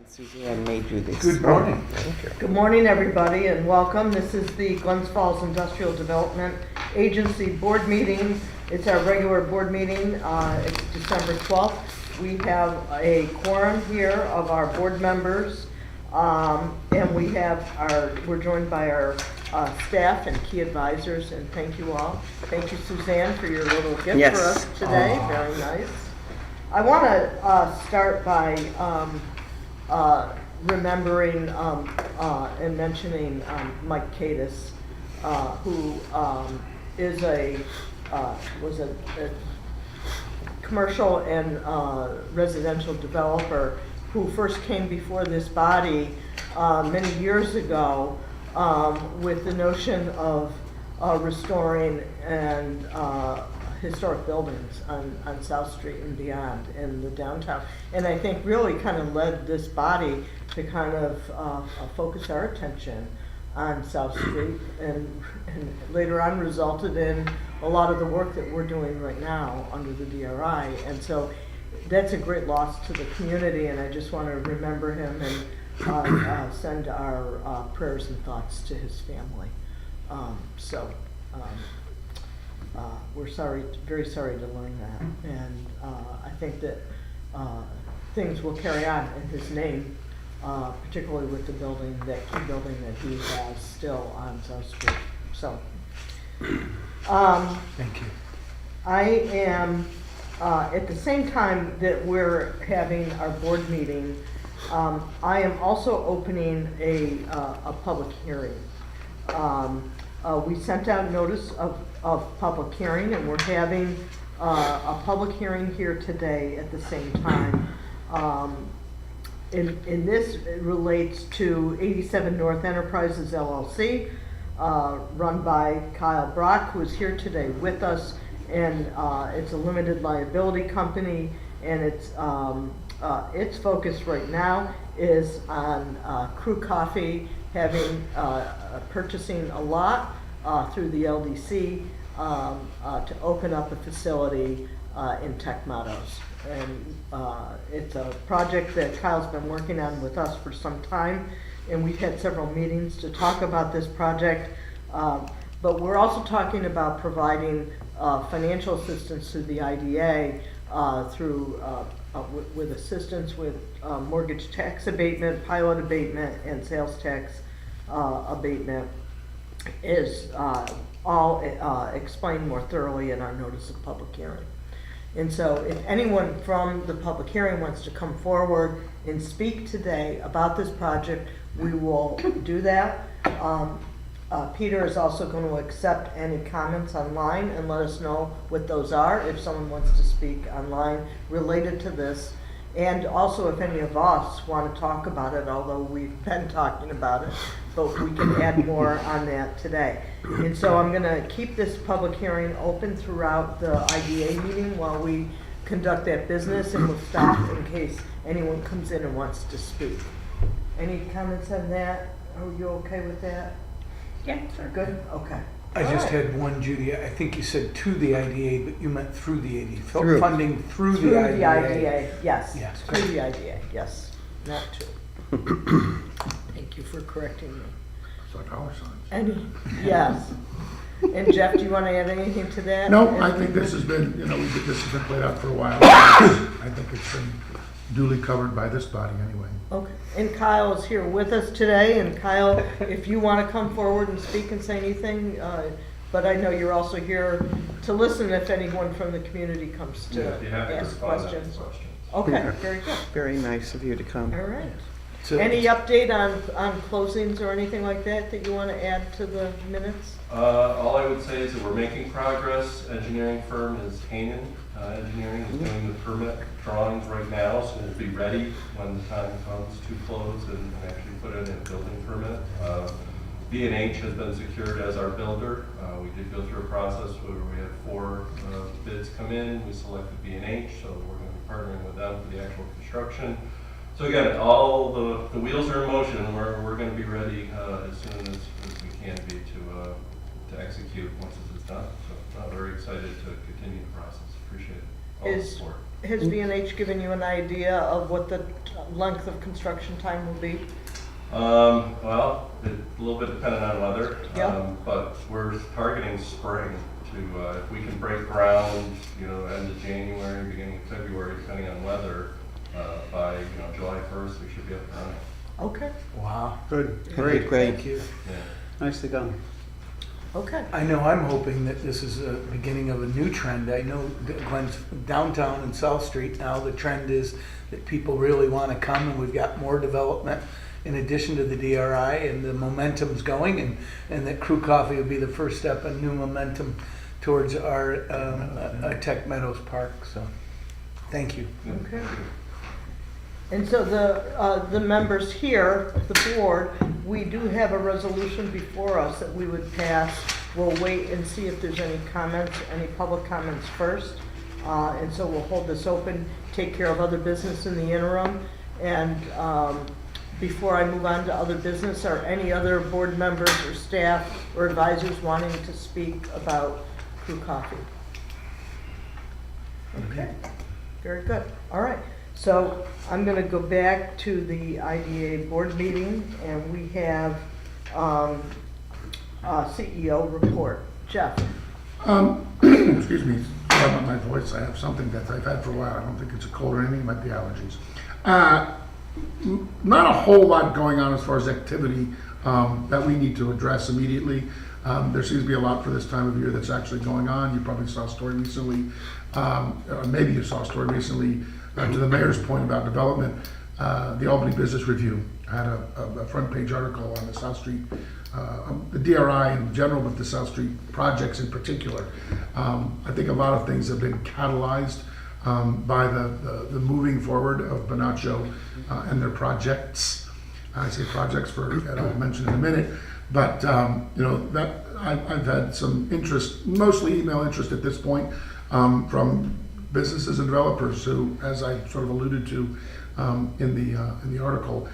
Suzanne made you this. Good morning. Thank you. Good morning, everybody, and welcome. This is the Glens Falls Industrial Development Agency Board Meeting. It's our regular board meeting. It's December 12th. We have a quorum here of our board members, and we're joined by our staff and key advisors, and thank you all. Thank you, Suzanne, for your little gift Yes. for us today. Very nice. I want to start by remembering and mentioning Mike Cadis, who was a commercial and residential developer who first came before this body many years ago with the notion of restoring and historic buildings on South Street and beyond in the downtown. And I think really kind of led this body to kind of focus our attention on South Street and later on resulted in a lot of the work that we're doing right now under the DRI. And so that's a great loss to the community, and I just want to remember him and send our prayers and thoughts to his family. We're very sorry to learn that, and I think that things will carry on in his name, particularly with the key building that he has still on South Street. So, Thank you. I am, at the same time that we're having our board meeting, I am also opening a public hearing. We sent out notice of public hearing, and we're having a public hearing here today at the same time. And this relates to 87 North Enterprises LLC, run by Kyle Brock, who is here today with us, and it's a limited liability company, and its focus right now is on Crew Coffee purchasing a lot through the LDC to open up a facility in Tech Meadows. And it's a project that Kyle's been working on with us for some time, and we've had several meetings to talk about this project. But we're also talking about providing financial assistance to the IDA through with assistance with mortgage tax abatement, pilot abatement, and sales tax abatement is all explained more thoroughly in our notice of public hearing. And so if anyone from the public hearing wants to come forward and speak today about this project, we will do that. Peter is also going to accept any comments online and let us know what those are if someone wants to speak online related to this. And also if any of us want to talk about it, although we've been talking about it, but we can add more on that today. And so I'm going to keep this public hearing open throughout the IDA meeting while we conduct that business, and we'll stop in case anyone comes in and wants to speak. Any comments on that? Are you okay with that? Yeah, sure. Good? Okay. I All just right. had one, Judy. I think you said to the IDA, but you meant through the IDA. Through. Funding through Through the the IDA. IDA, yes. Yes. Through the IDA, yes. Not to. Thank you for correcting me. It's like dollar signs. Yes. And Jeff, do you want to add anything to that? No, I think this has been, this has been played out for a while. I think it's been duly covered by this body anyway. Okay. And Kyle is here with us today. And Kyle, if you want to come forward and speak and say anything, but I know you're also here to listen if anyone from the community comes to ask questions. Okay, very good. Very nice of you to come. All right. So- Any update on closings or anything like that you want to add to the minutes? All I would say is that we're making progress. Engineering firm is Hanen Engineering is doing the permit drawings right now, so it'll be ready when the time comes to close and actually put in a building permit. B&H has been secured as our builder. We did go through a process where we had 4 bids come in. We selected B&H, so we're going to be partnering with them for the actual construction. So again, all the wheels are in motion, and we're going to be ready as soon as we can be to execute once this is done. So I'm very excited to continue the process. Appreciate it. all Is- support. Has V&H given you an idea of what the length of construction time will be? Well, a little bit dependent on weather. Yeah. But we're targeting spring to, if we can break ground, end of January, beginning of February, depending on weather, by, July 1st, we should be up and running. Okay, Wow. Good, Thank great. you. Yeah. Nicely done. okay. I know I'm hoping that this is a beginning of a new trend. I know that Glens downtown and South Street now, the trend is that people really want to come, and we've got more development in addition to the DRI, and the momentum's going, and that Crew Coffee will be the first step in new momentum towards our Tech Meadows Park. So, thank you. Okay. And so the members here, the board, we do have a resolution before us that we would pass. We'll wait and see if there's any comments, any public comments first. And so we'll hold this open, take care of other business in the interim. And before I move on to other business, are any other board members or staff or advisors wanting to speak about Crew Coffee? Okay, very good. All right. So I'm going to go back to the IDA board meeting, and we have CEO report. Jeff? Excuse me, sorry about my voice. I have something that I've had for a while. I don't think it's a cold or anything, it might be allergies. Not a whole lot going on as far as activity that we need to address immediately. There seems to be a lot for this time of year that's actually going on. You probably saw a story recently, or maybe you saw a story recently, to the mayor's point about development. The Albany Business Review had a front page article on the South Street, the DRI in general, but the South Street projects in particular. I think a lot of things have been catalyzed by the moving forward of Bonaccio and their projects. I say projects and I'll mention in a minute, but that I've had some interest, mostly email interest at this point, from businesses and developers who, as I sort of alluded to in the article,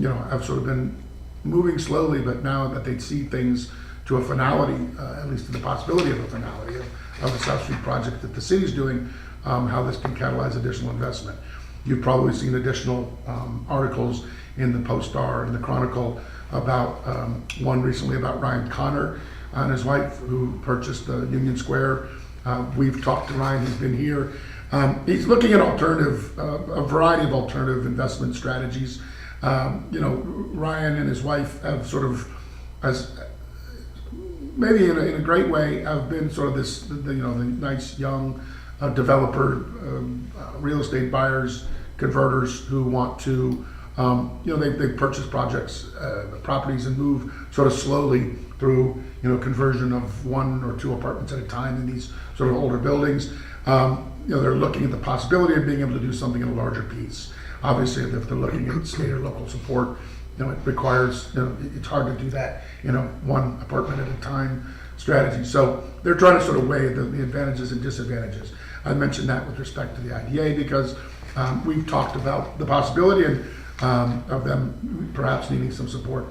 have sort of been moving slowly, but now that they see things to a finality, at least to the possibility of a finality of the South Street project that the city's doing, how this can catalyze additional investment. You've probably seen additional articles in the Post-Star and the Chronicle about one recently about Ryan Connor and his wife who purchased the Union Square. We've talked to Ryan, he's been here. He's looking at a variety of alternative investment strategies. Ryan and his wife have sort of, as maybe in a great way, have been sort of the nice young developer, real estate buyers, converters who want to, they purchase properties and move sort of slowly through, conversion of 1 or 2 apartments at a time in these sort of older buildings. They're looking at the possibility of being able to do something in a larger piece. Obviously, if they're looking at state or local support, it requires, it's hard to do that, 1 apartment at a time strategy. So they're trying to sort of weigh the advantages and disadvantages. I mentioned that with respect to the IDA because we've talked about the possibility of them perhaps needing some support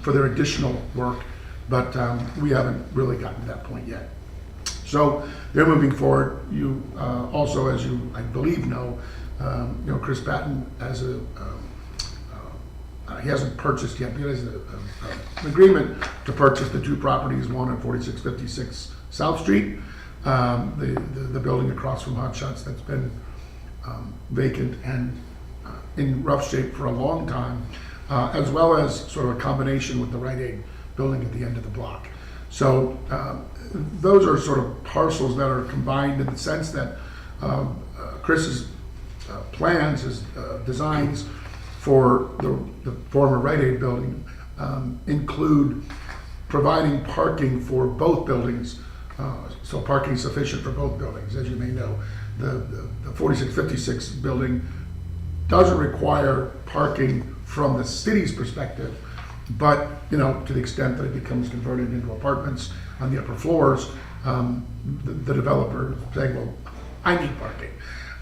for their additional work, but we haven't really gotten to that point yet. So they're moving forward. You also, as you I believe know, Chris Patton has he hasn't purchased yet, but he has an agreement to purchase the 2 properties, one at 4656 South Street, the building across from Hot Shots that's been vacant and in rough shape for a long time, as well as sort of a combination with the Rite Aid building at the end of the block. So those are sort of parcels that are combined in the sense that Chris's plans, his designs for the former Rite Aid building include providing parking for both buildings, so parking sufficient for both buildings. As you may know, the 4656 building doesn't require parking from the city's perspective, but to the extent that it becomes converted into apartments on the upper floors, the developer is saying, well, I need parking.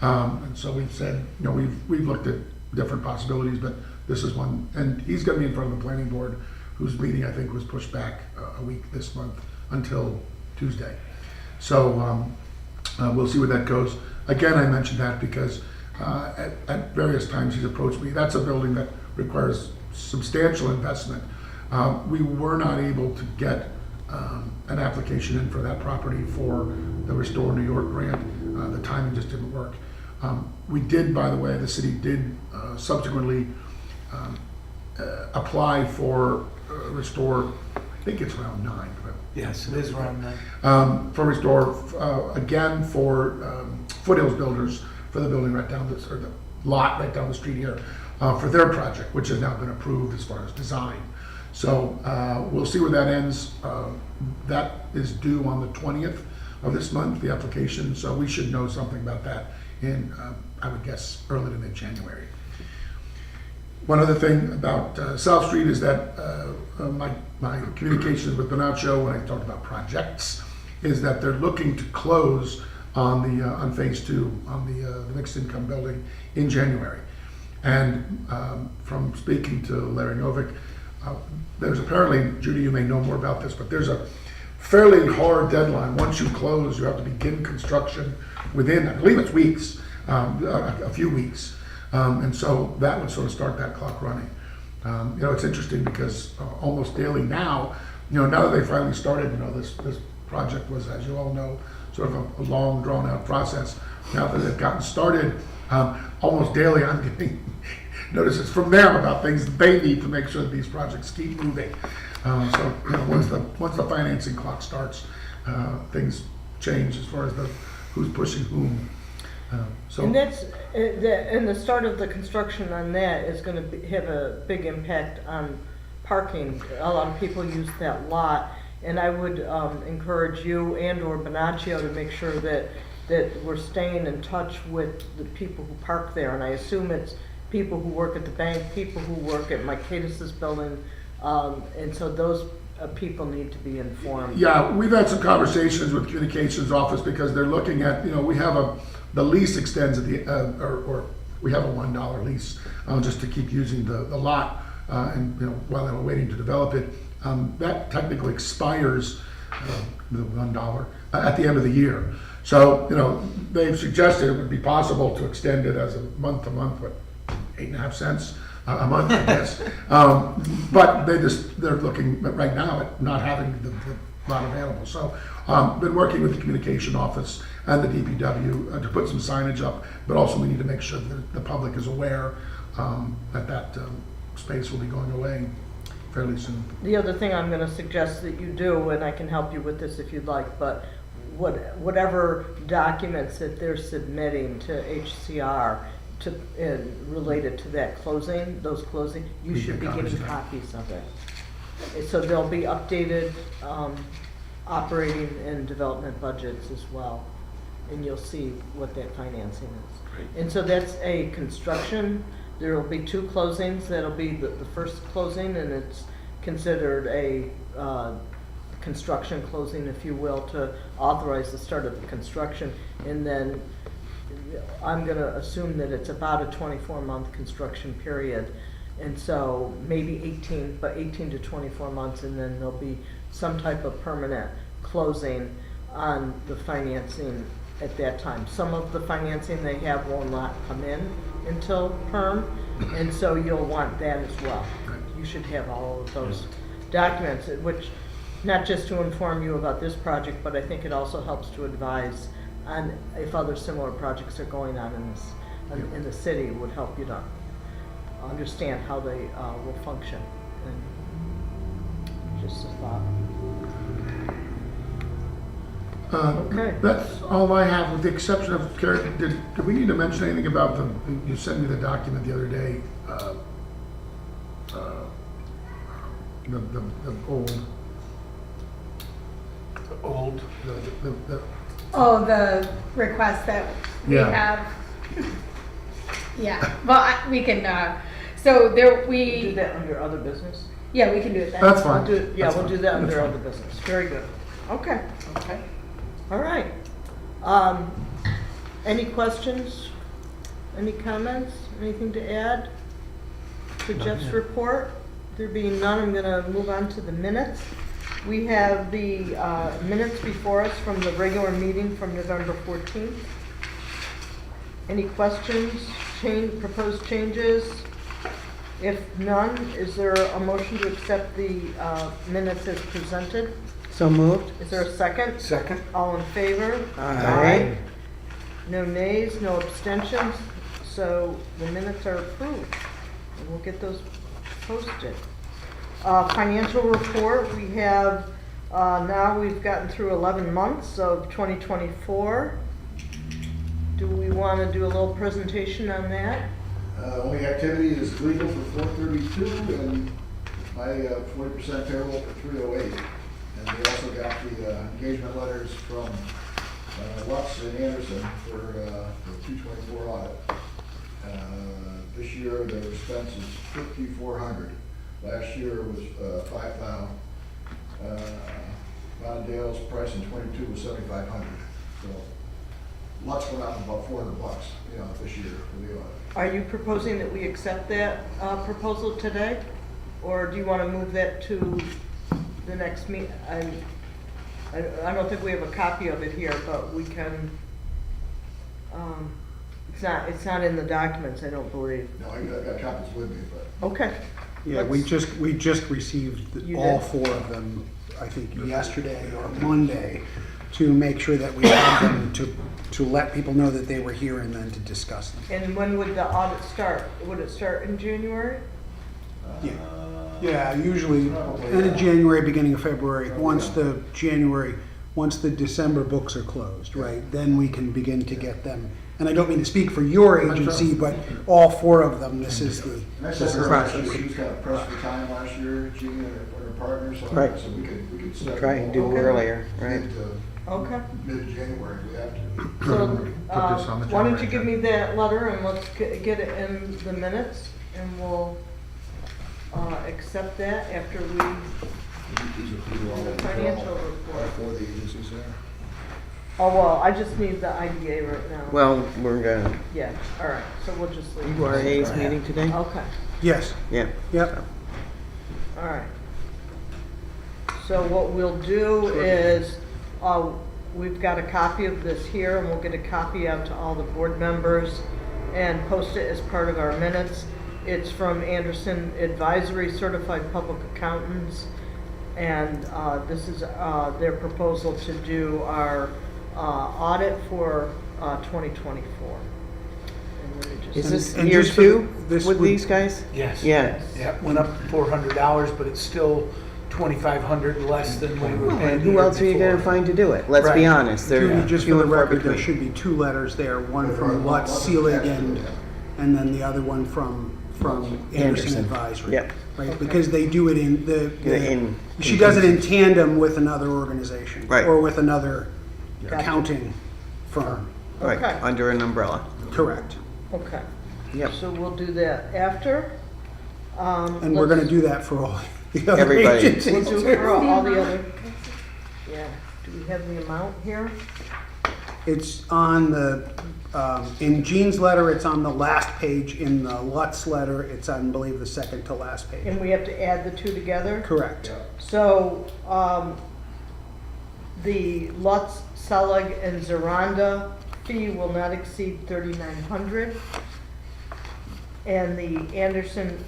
And so we've said, we've looked at different possibilities, but this is one, and he's going to be in front of the planning board, whose meeting I think was pushed back a week this month until Tuesday. So we'll see where that goes. again, I mentioned that because at various times he's approached me. That's a building that requires substantial investment. We were not able to get an application in for that property for the Restore New York grant. The timing just didn't work. We did, by the way, the city did subsequently apply for Restore, I think it's round 9. But Yes, it is around that. for Restore, again, for Foothills Builders, for the building right down or the lot right down the street here, for their project, which has now been approved as far as design. So we'll see where that ends. That is due on the 20th of this month, the application, so we should know something about that in, I would guess, early to mid-January. One other thing about South Street is that my communications with Bonaccio, when I talked about projects, is that they're looking to close on phase 2 on the mixed income building in January. And from speaking to Larry Novick, there's apparently, Judy, you may know more about this, but there's a fairly hard deadline. Once you close, you have to begin construction within, I believe it's weeks, a few weeks. And so that would sort of start that clock running. You know, it's interesting because almost daily now, you know, now that they finally started, you know, this project was, as you all know, sort of a long, drawn-out process. Now that they've gotten started, almost daily I'm getting notices from them about things that they need to make sure that these projects keep moving. So, you know, once the financing clock starts, things change as far as who's pushing whom. So. And that's, and the start of the construction on that is gonna have a big impact on parking. A lot of people use that lot, and I would encourage you and or Bonaccio to make sure that we're staying in touch with the people who park there. And I assume it's people who work at the bank, people who work at Mike Cadis's building, and so those people need to be informed. Yeah, we've had some conversations with communications office because they're looking at, you know, we have the lease extends at the, or we have a $1 lease just to keep using the lot, and, you know, while they were waiting to develop it. That technically expires, the $1, at the end of the year. So, you know, they've suggested it would be possible to extend it as a month-to-month, what, 8.5 cents a month, I guess. But they're looking right now at not having the lot available. So, been working with the communication office and the DPW to put some signage up, but also we need to make sure that the public is aware that space will be going away fairly soon. The other thing I'm gonna suggest that you do, and I can help you with this if you'd like, but whatever documents that they're submitting to HCR related to that closing, you We should be get getting copies copies of it. And so there'll be updated operating and development budgets as well, and you'll see what that financing is. Great. And so that's a construction. There will be 2 closings. That'll be the first closing, and it's considered a construction closing, if you will, to authorize the start of the construction. And then I'm gonna assume that it's about a 24-month construction period. And so maybe 18 to 24 months, and then there'll be some type of permanent closing on the financing at that time. Some of the financing they have will not come in until perm, and so you'll want that as well. You should have all of those documents, which, not just to inform you about this project, but I think it also helps to advise on if other similar projects are going on in the city, would help you to understand how they will function. And just a thought. Okay. That's all I have, with the exception of, Karen, did we need to mention anything about you sent me the document the other day, the old, the Oh, the request that we Yeah. have. Yeah, well, we can, so there, Do that under other business? yeah, we can do it then. That's fine. We'll That's do fine. that under That's other fine. business. Very good. Okay. All right. Any questions? Any comments? Anything to add to Jeff's report? There being none, I'm gonna move on to the minutes. We have the minutes before us from the regular meeting from November 14th. Any questions, proposed changes? If none, is there a motion to accept the minutes as presented? So moved? Is there a second? Second? All in favor? Aye. No nays, no abstentions, so the minutes are approved. And we'll get those posted. Financial report, we have, now we've gotten through 11 months of 2024. Do we want to do a little presentation on that? Only activity is legal for 432 and my 40% payroll for 308. And we also got the engagement letters from Lutz and Anderson for the 224 audit. This year their expense is $5,400. Last year was $5,000. Mondale's price in 22 was $7,500. So Lutz went up about $400, this year for the audit. Are you proposing that we accept that proposal today? Or do you want to move that to the next meeting? I don't think we have a copy of it here, but we can, it's not in the documents, I don't believe. No, I got copies with me, but Okay. Yeah, we just received You all did? 4 of them, I think yesterday or Monday, to make sure that we had them to let people know that they were here and then to discuss them. And when would the audit start? Would it start in January? Yeah. Yeah, usually end of January, beginning of February, once the December books are closed, right? Then we can begin to get them. And I don't mean to speak for your agency, but all 4 of them, this is the, And I said her last year, she was kind of pressed for time last year, she and her partner, so Right. so we could start. Try and do Okay. earlier, right? Okay. Mid-January, if we have to. So, Put this on the why don't you January give me that letter and let's get it in the minutes and we'll accept that after we, the financial report. For the agencies there. Oh, well, I just need the IDA right now. Well, we're gonna, Yeah, all right, so we'll just leave. URA's meeting today? Okay, yes, Yeah. yep. all right. So what we'll do is, we've got a copy of this here and we'll get a copy out to all the board members and post it as part of our minutes. It's from Anderson Advisory Certified Public Accountants. And this is their proposal to do our audit for 2024. And let me just- Is this And year just for 2 this with would- these guys? Yes. Yeah. Yeah, went up $400, but it's still $2,500 less than we were Well, paying. and the who year else are you gonna before. find to do it? Let's be Right. honest, they're Judy, just for few the and far record, there between. should be 2 letters there, one from Lutz Seelig and then the other one from Anderson Anderson. Advisory. Yep. Right, because they do it in In- she does it in tandem with another organization. Right. Or with another Gotcha. accounting firm. Right, Okay. under an umbrella. Correct. Okay, Yep. so we'll do that after. And we're gonna do that for all the other Everybody. agencies. We'll do it for all the other, yeah. Do we have the amount here? It's on the, in Jean's letter, it's on the last page. In the Lutz letter, it's on, I believe, the second to last page. And we have to add the 2 together? Correct. So, the Lutz, Selig, and Zaranda fee will not exceed $3,900. And the Anderson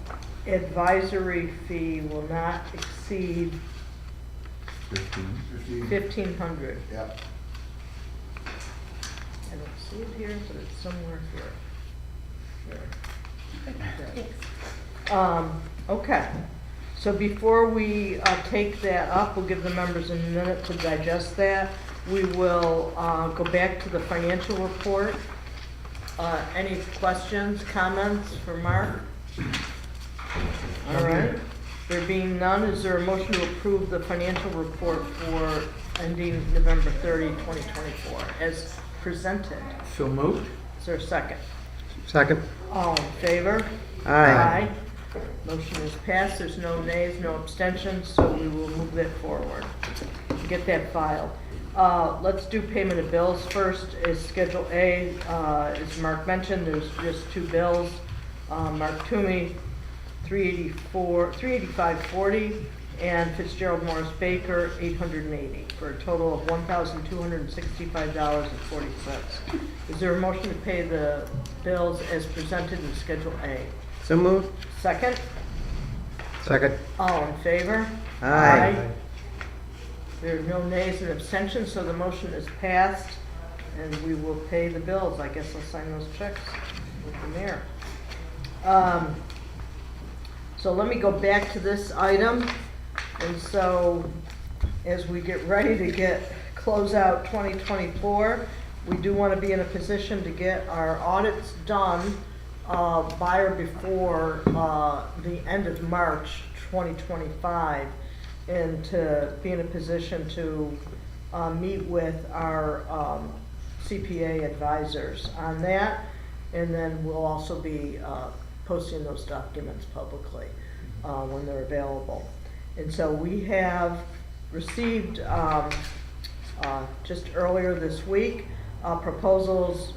advisory fee will not exceed 15. $1,500. Yeah. I don't see it here, but it's somewhere here. There. Okay, so before we take that up, we'll give the members a minute to digest that. We will go back to the financial report. Any questions, comments for Mark? All right, there being none, is there a motion to approve the financial report for ending November 30, 2024, as presented? So moved? Is there a second? Second. All in favor? Aye. Motion is passed, there's no nays, no abstentions, so we will move that forward. Get that filed. Let's do payment of bills first, is Schedule A, as Mark mentioned, there's just 2 bills. Mark Toomey, $385.40, and Fitzgerald Morris Baker, $880, for a total of $1,265.40. Is there a motion to pay the bills as presented in Schedule A? So moved. Second? Second. All in favor? Aye. There are no nays and abstentions, so the motion is passed, and we will pay the bills. I guess I'll sign those checks with the mayor. So let me go back to this item. And so, as we get ready to close out 2024, we do want to be in a position to get our audits done by or before the end of March 2025, and to be in a position to meet with our CPA advisors on that. And then we'll also be posting those documents publicly when they're available. And so we have received just earlier this week proposals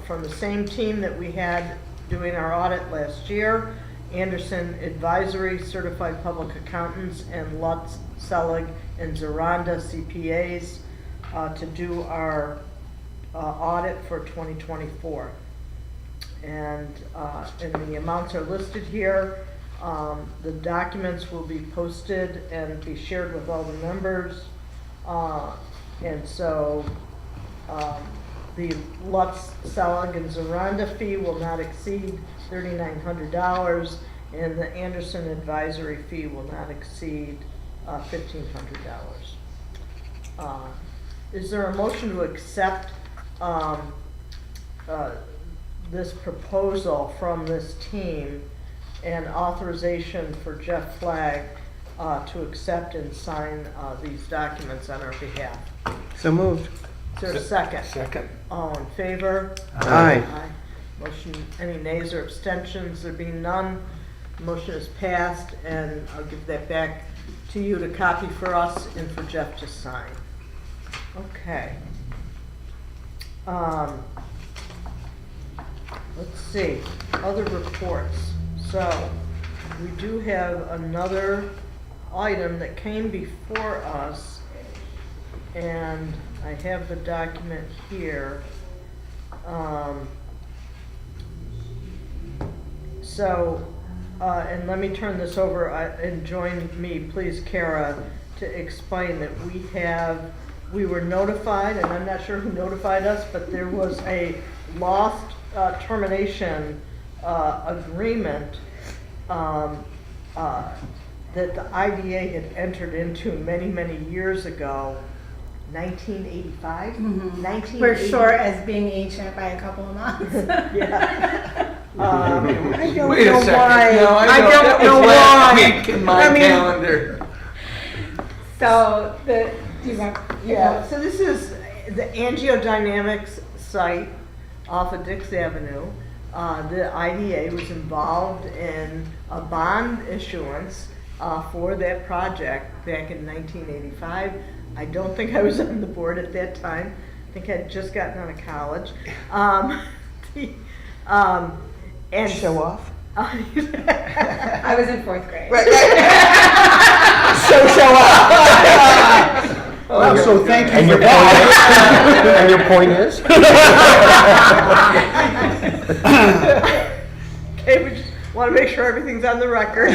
from the same team that we had doing our audit last year, Anderson Advisory Certified Public Accountants, and Lutz, Selig, and Zaranda CPAs to do our audit for 2024. And the amounts are listed here. The documents will be posted and be shared with all the members. And so the Lutz, Selig, and Zaranda fee will not exceed $3,900, and the Anderson Advisory fee will not exceed $1,500. Is there a motion to accept this proposal from this team and authorization for Jeff Flagg to accept and sign these documents on our behalf? So moved. Is there a second? Second. All in favor? Aye. Motion, any nays or abstentions? There being none, motion is passed, and I'll give that back to you to copy for us and for Jeff to sign. Okay. Let's see, other reports. So, we do have another item that came before us, and I have the document here. And let me turn this over, and join me, please, Kara, to explain that we were notified, and I'm not sure who notified us, but there was a lost termination agreement that the IDA had entered into many, many years ago. 1985? Mm-hmm. 1980. We're short as being ancient by a couple of months. Yeah. I don't Wait know a second. why. No, I know. don't That know was last why. week in my I mean- calendar. So do you want? Yeah, so this is the angiodynamics site off of Dix Avenue. The IDA was involved in a bond issuance for that project back in 1985. I don't think I was on the board at that time. I think I'd just gotten out of college. And Show off. I was in 4th grade. So show off. Well, so thank you And for your that. And your point is? Okay, we just want to make sure everything's on the record.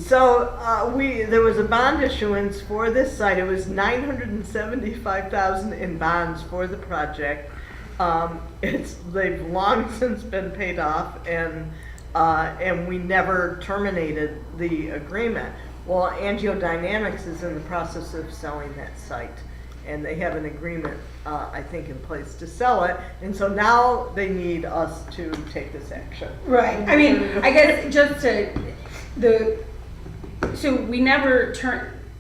So there was a bond issuance for this site. It was $975,000 in bonds for the project. They've long since been paid off, and we never terminated the agreement. Well, Angiodynamics is in the process of selling that site, and they have an agreement, I think, in place to sell it. And so now they need us to take this action. Right. I mean, I guess just so we never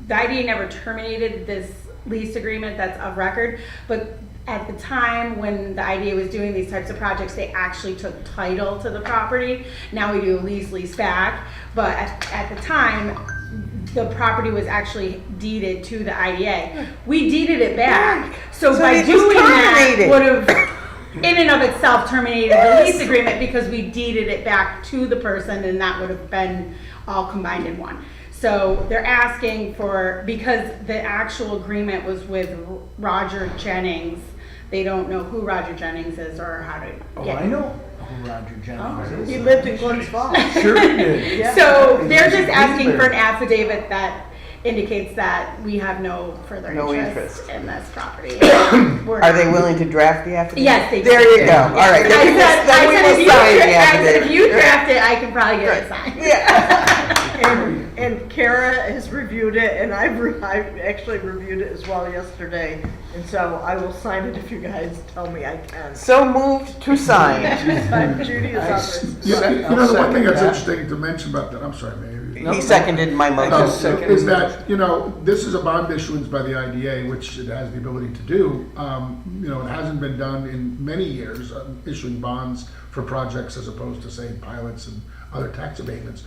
the IDA never terminated this lease agreement that's of record, but at the time when the IDA was doing these types of projects, they actually took title to the property. Now we do a lease back, but at the time, the property was actually deeded to the IDA. We deeded it back. So by it was doing that terminated. would have in and of itself terminated the lease agreement, because we deeded it back to the person, and that would have been all combined in one. So they're asking for, because the actual agreement was with Roger Jennings, they don't know who Roger Jennings is or how to Oh, get. I know who Roger Jennings is. He lived in Glens Falls. Sure he did. Yeah. So He's they're a just asking Greenberg. for an affidavit that indicates that we have no further No interest interest. in this property. Are they willing to draft the affidavit? Yes, they do. There you go. All right. I Then we said, will- then we will if you sign the I said, if affidavit. you draft it, I can probably get it signed. Yeah. And Kara has reviewed it, and I've actually reviewed it as well yesterday, and so I will sign it if you guys tell me I can. So moved to sign. Judy is on this. Yeah, you I'll know, the one second thing that's that. interesting to mention about that, I'm sorry, maybe. He seconded my motion. seconded Is the that, you know, this is a bond issuance by the IDA, which it has the ability to do. You know, it hasn't been done in many years, issuing bonds for projects as opposed to, say, pilots and other tax abatements.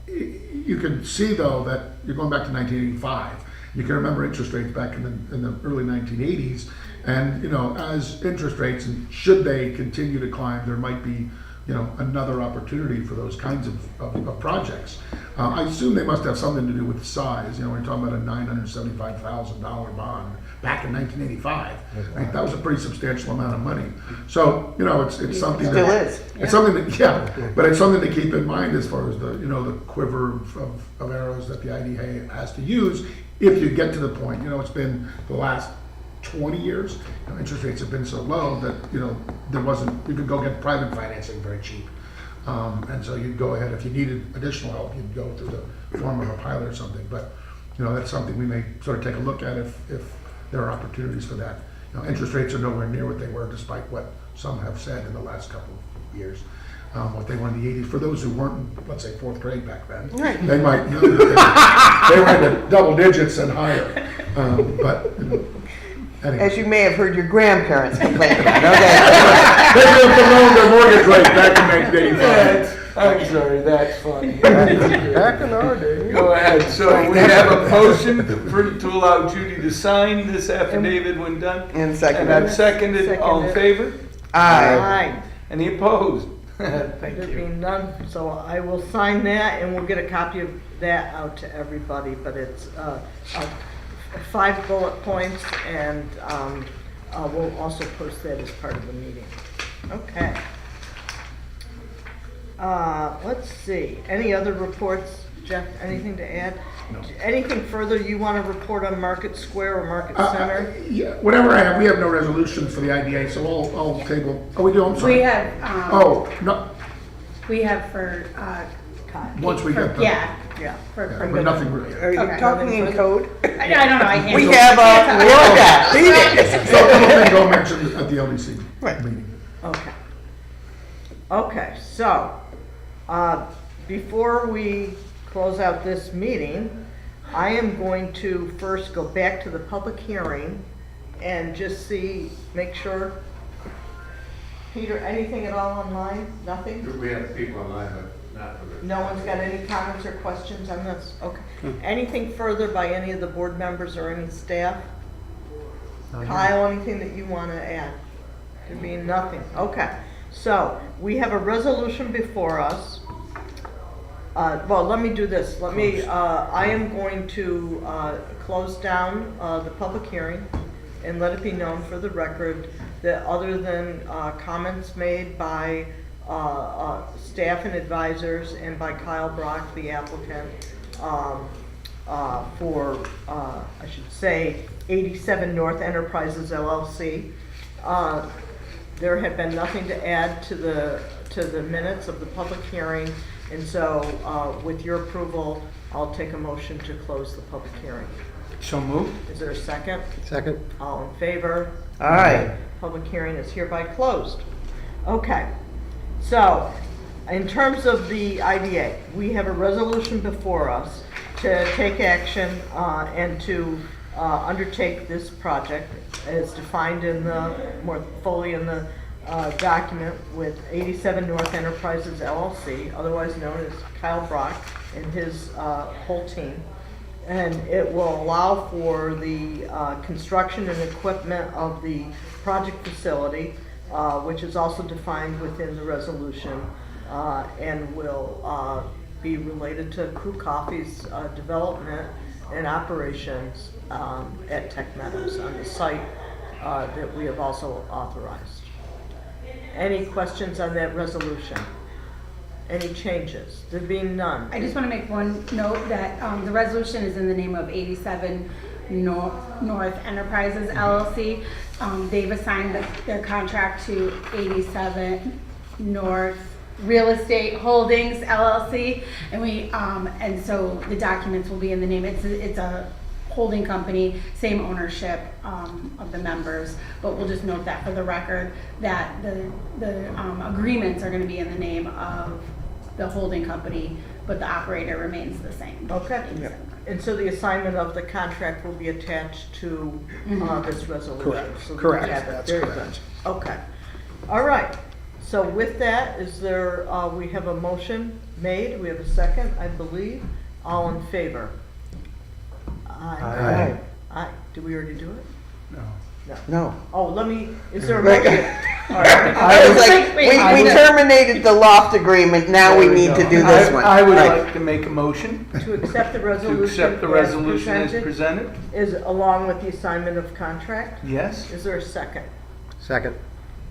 You can see, though, that you're going back to 1985. You can remember interest rates back in the early 1980s. And, you know, as interest rates, and should they continue to climb, there might be, you know, another opportunity for those kinds of projects. I assume they must have something to do with size. You know, we're talking about a $975,000 bond back in 1985. Right? That was a pretty substantial amount of money. So, you know, it's something Still that, is. it's something that, yeah, but it's something to keep in mind as far as the, you know, the quiver of arrows that the IDA has to use if you get to the point. You know, it's been the last 20 years, you know, interest rates have been so low that, you know, you could go get private financing very cheap. And so you'd go ahead, if you needed additional help, you'd go through the form of a pilot or something. But, you know, that's something we may sort of take a look at if there are opportunities for that. You know, interest rates are nowhere near what they were, despite what some have said in the last couple of years. What they were in the 80s. For those who weren't, in, let's say, fourth grade back then, they might know that they were in the double digits and higher. But, you know, anyway. As you may have heard your grandparents complain about. Okay. They didn't have to loan their mortgage rate back in 1985. I'm sorry, that's funny. Back in our day. Go ahead. So we have a motion to allow Judy to sign this affidavit when done. And second. And I've seconded. All in favor? Aye. Aye. Any opposed? Thank There you. being none, so I will sign that, and we'll get a copy of that out to everybody, but it's 5 bullet points, and we'll also post that as part of the meeting. Okay. Let's see, any other reports, Jeff, anything to add? No. Anything further you want to report on Market Square or Market Center? Yeah, whatever I have, we have no resolutions for the IDA, so I'll table. Oh, we do, I'm sorry. We have, Oh, no, we have for, once we get the. yeah, Yeah. for, Yeah, for but nothing really. Are you Okay. talking in code? I don't know, I can't. We have a word read it. So a couple things I'll mention at the LDC Right. meeting. Okay. Okay, so, before we close out this meeting, I am going to first go back to the public hearing and just make sure. Peter, anything at all online? Nothing? We have people online, but not for the. No one's got any comments or questions on this? Okay. Anything further by any of the board members or any staff? Kyle, anything that you want to add? There being nothing. Okay. So, we have a resolution before us. Well, let me do this. I am going to close down the public hearing and let it be known for the record that other than comments made by staff and advisors and by Kyle Brock, the applicant, for, I should say, 87 North Enterprises LLC, there have been nothing to add to the minutes of the public hearing. And so, with your approval, I'll take a motion to close the public hearing. So moved. Is there a second? Second. All in favor? Aye. Public hearing is hereby closed. Okay, so, in terms of the IDA, we have a resolution before us to take action and to undertake this project as defined more fully in the document with 87 North Enterprises LLC, otherwise known as Kyle Brock and his whole team. And it will allow for the construction and equipment of the project facility, which is also defined within the resolution, and will be related to Crew Coffee's development and operations at Tech Meadows on the site that we have also authorized. Any questions on that resolution? Any changes? There being none. I just want to make one note that the resolution is in the name of 87 North Enterprises LLC. They've assigned their contract to 87 North Real Estate Holdings LLC, and so the documents will be in the name. It's a holding company, same ownership of the members, but we'll just note that for the record that the agreements are going to be in the name of the holding company, but the operator remains the same. Okay. And so the assignment of the contract will be attached to this resolution. Correct. So that we Correct. have it. That's Very correct. good. Okay. All right. So with that, is there, we have a motion made. We have a second, I believe. All in favor? Aye. Aye. Did we already do it? No. No. Oh, is there a Like- motion? I was like, we terminated the loft agreement, now we need to do this one. I would Right. like to make a motion To accept the to resolution accept the resolution as presented. is along with the assignment of contract. Yes? Is there a second? Second.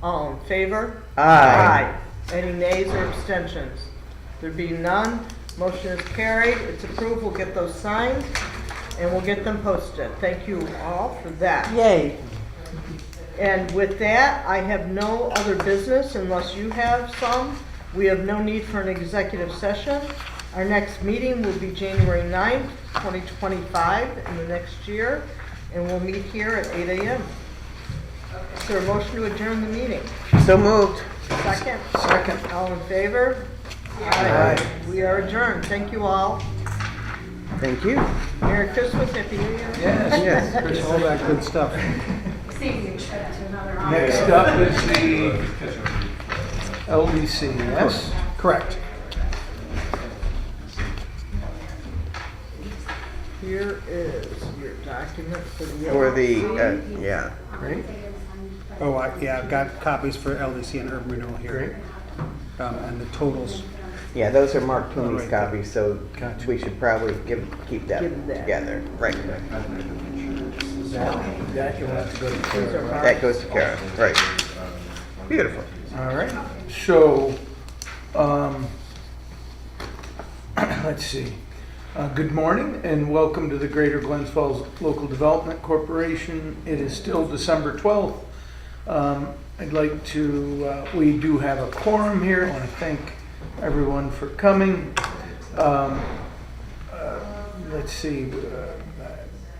All in favor? Aye. Any nays or abstentions? There being none, motion is carried, it's approved, we'll get those signed, and we'll get them posted. Thank you all for that. Yay. And with that, I have no other business unless you have some. We have no need for an executive session. Our next meeting will be January 9th, 2025, in the next year, and we'll meet here at 8 a.m. Is there a motion to adjourn the meeting? So moved. Second? Second. All in favor? Aye. We are adjourned. Thank you all. Thank you. Merry Christmas, Happy New Year. Yes. Yes. All that good stuff. Saving a trip to another Next up is the LDC, yes? Correct. Here is your document for the. For the, yeah. Great, Oh, yeah, I've got copies for LDC and urban renewal here. great. And the totals. Yeah, those are Mark Tooney's Right. copies, so Gotcha. we should probably keep that Give that. together. Right. That you'll have to go to These Kara, are right? marked. That goes to Kara, right. Beautiful. All right, so, let's see. Good morning and welcome to the Greater Glens Falls Local Development Corporation. It is still December 12th. I'd like to, we do have a quorum here. I want to thank everyone for coming. Let's see,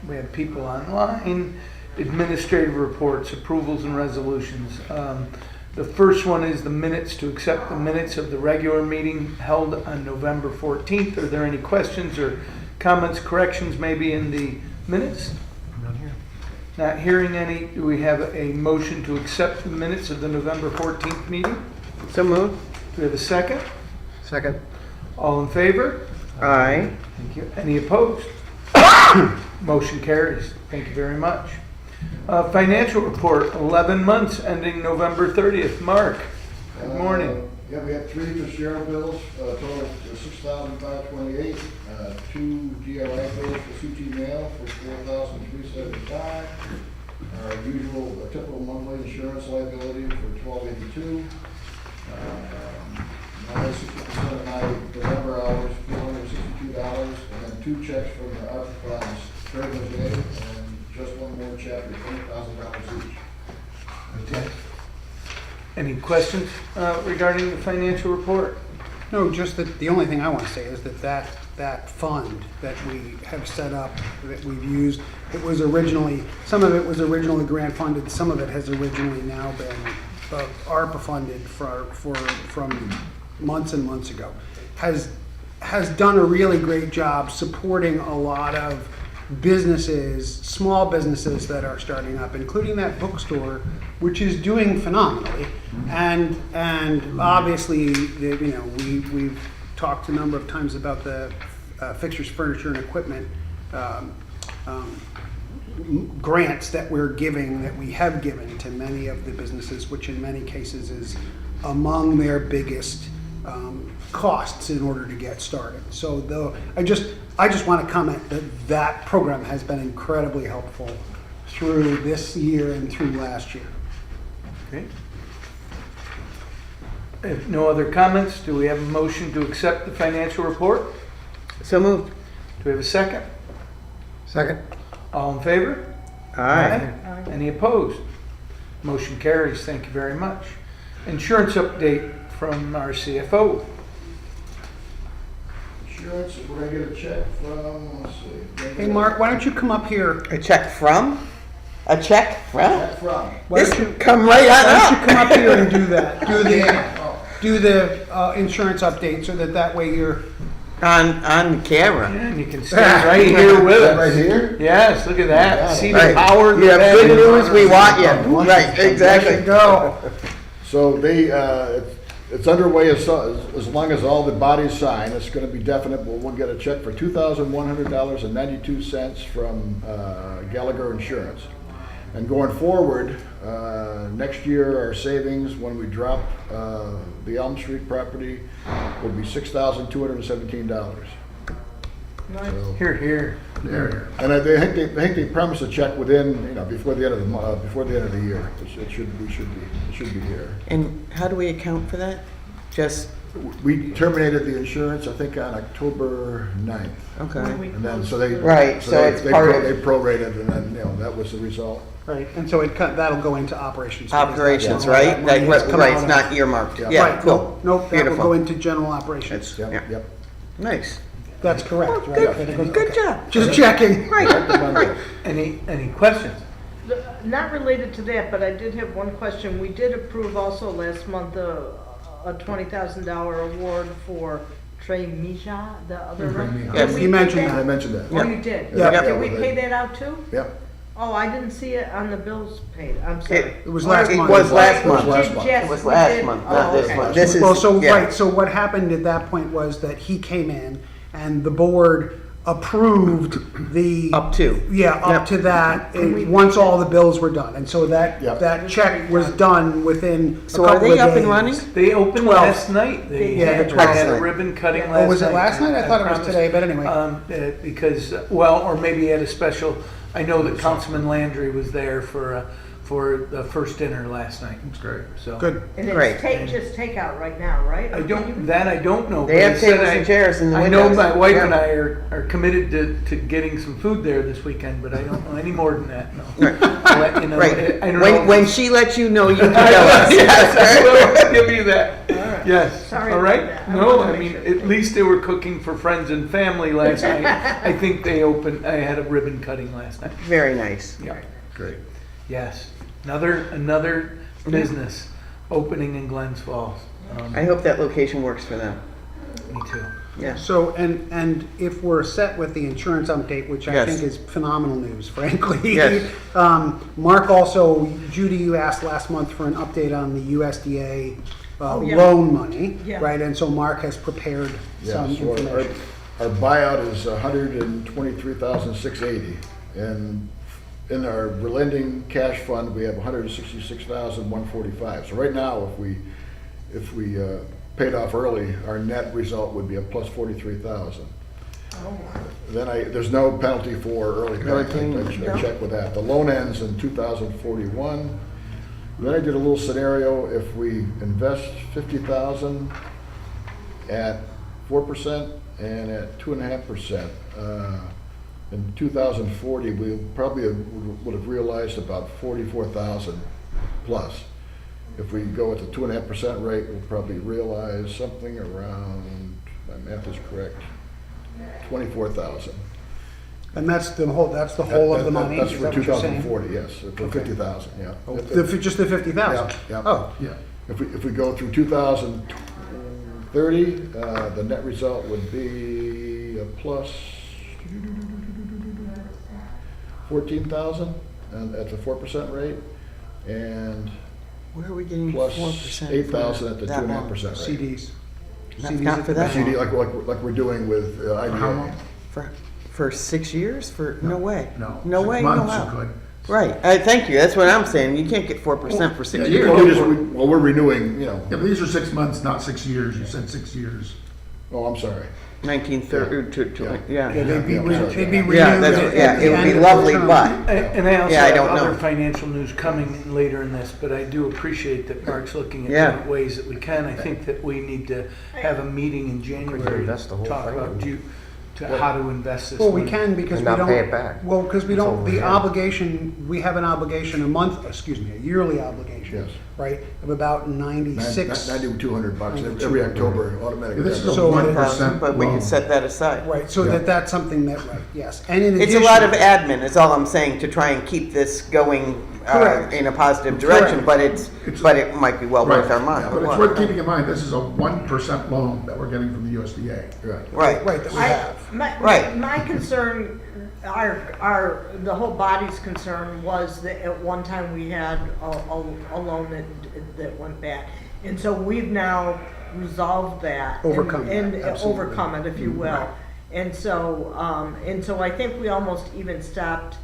we have people online. Administrative reports, approvals and resolutions. The first one is the minutes, to accept the minutes of the regular meeting held on November 14th. Are there any questions or comments, corrections maybe in the minutes? Not hearing any. Do we have a motion to accept the minutes of the November 14th meeting? So moved. Do we have a second? Second. All in favor? Aye. Thank you. Any opposed? Motion carries. Thank you very much. Financial report, 11 months ending November 30th. Mark, good morning. Yeah, we had 3 Fitzgerald bills, total of $6,528, 2 GRI bills for CT mail for $4,375, our usual typical monthly insurance liability for $1,282, 60% of my November hours, $462, and then 2 checks from the ARPA funds, Trader's Day, and just one more check for $20,000 each. Okay. Any questions regarding the financial report? No, just that the only thing I want to say is that fund that we have set up, that we've used, it was originally, some of it was originally grant funded, some of it has originally now been ARPA funded from months and months ago, has done a really great job supporting a lot of businesses, small businesses that are starting up, including that bookstore, which is doing phenomenally. And obviously, we've talked a number of times about the fixtures, furniture, and equipment grants that we have given to many of the businesses, which in many cases is among their biggest costs in order to get started. So I just want to comment that program has been incredibly helpful through this year and through last year. Okay. If no other comments, do we have a motion to accept the financial report? So moved. Do we have a second? Second. All in favor? Aye. Any opposed? Motion carries. Thank you very much. Insurance update from our CFO. Insurance, we're gonna get a check from, let's see. Hey, Mark, why don't you come up here? A check from? A check from? Check from. Why This don't you, come right why don't on you up. come up here and do that? Oh. Do the insurance update so that way you're, On camera. And you can stand right here with us. Right here? Yes, look at that. See the Right. power of You the have good pen. news, we want you. Right, exactly. go. So they, it's underway as long as all the bodies sign, it's gonna be definite, but we'll get a check for $2,100.92 from Gallagher Insurance. And going forward, next year, our savings, when we drop the Elm Street property, will be $6,217. Here, here. There. And I think they promised a check within, before the end of the month, before the end of the year. It should be here. And how do we account for that? Just, We terminated the insurance, I think, on October 9th. okay. And then, so they. Right, so they- it's they part pro- of- They prorated, and then, that was the result. Right, and so that'll go into operations. Operations, Yeah. right? Money has come Right, out it's of- not earmarked. Yeah. Yeah, Right, cool. nope, that will Beautiful. go into general operations. Yeah. Yep. Nice. That's correct, right? That it goes- Good okay. job. Just checking. Right, right. Any questions? Not related to that, but I did have one question. We did approve also last month a $20,000 award for Trey Mija, the other run. Yes. Did we You mentioned pay I mentioned that. Oh, you did? Yeah. Did we pay that out too? Yep. Oh, I didn't see it on the bills paid. I'm sorry. It was last It month. was last We month. last did, month. yes, It was we last did. month, Oh, not this okay. month. This is, Well, so, yeah. right, so what happened at that point was that he came in and the board approved the. Up to. Yeah, up Yep. to that, once all the bills were done. And so Yep. that check was done within a So couple are of they days. up and running? They opened 12. last night. They Yeah, had, the they had a 12. ribbon cutting last Oh, night. was it last night? I thought it was promised. today, but anyway. Because, well, or maybe he had a special, I know that Councilman Landry was there for the first dinner last night. That's great. So. Good. And Great. it's just takeout right now, right? I don't know. They but have he said tables and chairs in the I know windows. my wife Yeah. and I are committed to getting some food there this weekend, but I don't know any more than that, no. Right. I'll let you know. Right. I don't know. When she lets you know, you can tell us. Yes, I will give you that. Yes. Sorry All about right. that. I No, wanted to I make mean, sure. at least they were cooking for friends and family last night. I think they opened. I had a ribbon cutting last night. Very nice. Yeah. Great. Yes. Another business opening in Glens Falls. I hope that location works for them. Me too. Yeah. So, and if we're set with the insurance update, which I Yes. think is phenomenal news, frankly. Yes. Mark also, Judy, you asked last month for an update on the USDA yeah. loan money, Yeah. right? And so Mark has prepared some Yeah, so information. our buyout is $123,680, and in our relending cash fund, we have $166,145. So right now, if we paid off early, our net result would be a plus $43,000. Then there's no penalty for early payment. I checked with that. The loan ends in 2041. Then I did a little scenario, if we invest $50,000 at 4% and at 2.5%, in 2040, we probably would have realized about 44,000 plus. If we go at the 2.5% rate, we'll probably realize something around, my math is correct, 24,000. And that's the whole of the money? That's is for that what you're saying? 2040, yes, for 50,000, yeah. Just the 50,000? Yeah, yeah. Oh, Yeah. If we go through 2030, the net result would be a plus 14,000 at the 4% rate, and Where are we getting plus 4%? 8,000 at the that 2.5% rate. CDs. Not for that CD, long. like we're doing with How IDA. long? For 6 years? No way. No. No 6 way, no months how. you could. Right. Thank you. That's what I'm saying. You can't get 4% for 6 Yeah, years. we're renewing, Yeah, but these are 6 months, not 6 years. You said 6 years. oh, I'm sorry. 1930 Yeah, yeah. they'd be renewed. Yeah, that's, at yeah, the it would end be of the lovely, term. but And I also Yeah, I have don't other know. financial news coming in later in this, but I do appreciate that Mark's looking at Yeah. different ways that we can. I think that we need to have a meeting in January invest the to whole talk thing. about how to invest this Well, we money. can because And we not don't. pay it back. Well, because we Until don't, we the have. obligation, we have an obligation a yearly obligation, Yes. right, of about 96. $9,200 every October, automatically. This is a So- 1% but we loan. can set that aside. Right, so Yeah. that's something that, right, yes. And in It's addition. a lot of admin, is all I'm saying, to try and keep this going Correct. in a positive direction, but it might be well worth our Yeah, money. but it's worth keeping in mind, this is a 1% loan that we're getting from the USDA. Right. Right. Right, that we have. Right. My concern, the whole body's concern was that at one time we had a loan that went bad. And so we've now resolved that. Overcome that, And absolutely. overcome it, if you will. And so I think we almost even stopped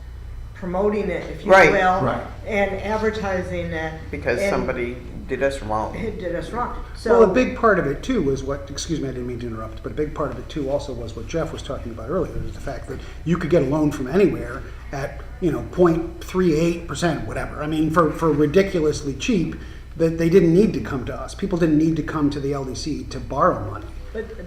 promoting it, if you Right. will. Right. And advertising it. Because and somebody did us wrong. it did us wrong. So. Well, a big part of it too was what, excuse me, I didn't mean to interrupt, but a big part of it too also was what Jeff was talking about earlier, is the fact that you could get a loan from anywhere at, 0.38%, whatever. I mean, for ridiculously cheap, that they didn't need to come to us. People didn't need to come to the LDC to borrow money.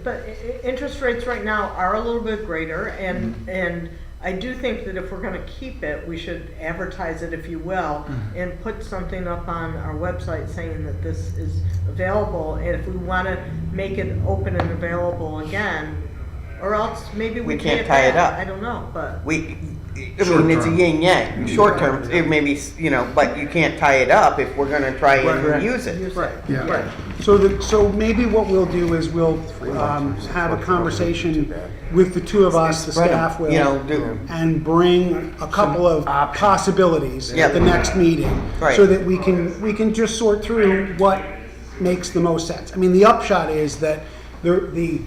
But interest rates right now are a little bit greater, and I do think that if we're gonna keep it, we should advertise it, if you will, and put something up on our website saying that this is available, and if we wanna make it open and available again, or else maybe we We can't can't tie it up. I don't know, but. I mean, it's a yin yang. Short term, it may be, but you can't tie it up if we're gonna try and Right. use it. Use Right. it. Yeah. Right. So maybe what we'll do is we'll have a conversation with the two of us, the staff will, and bring a couple of options. possibilities Yeah. at the next meeting, Right. so that we can just sort through what makes the most sense. I mean, the upshot is that the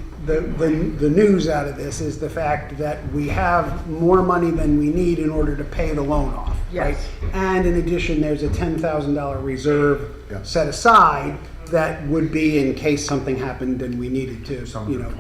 news out of this is the fact that we have more money than we need in order to pay the loan off. Right? Yes. And in addition, there's a $10,000 reserve Yeah. set aside that would be in case something happened and we needed to,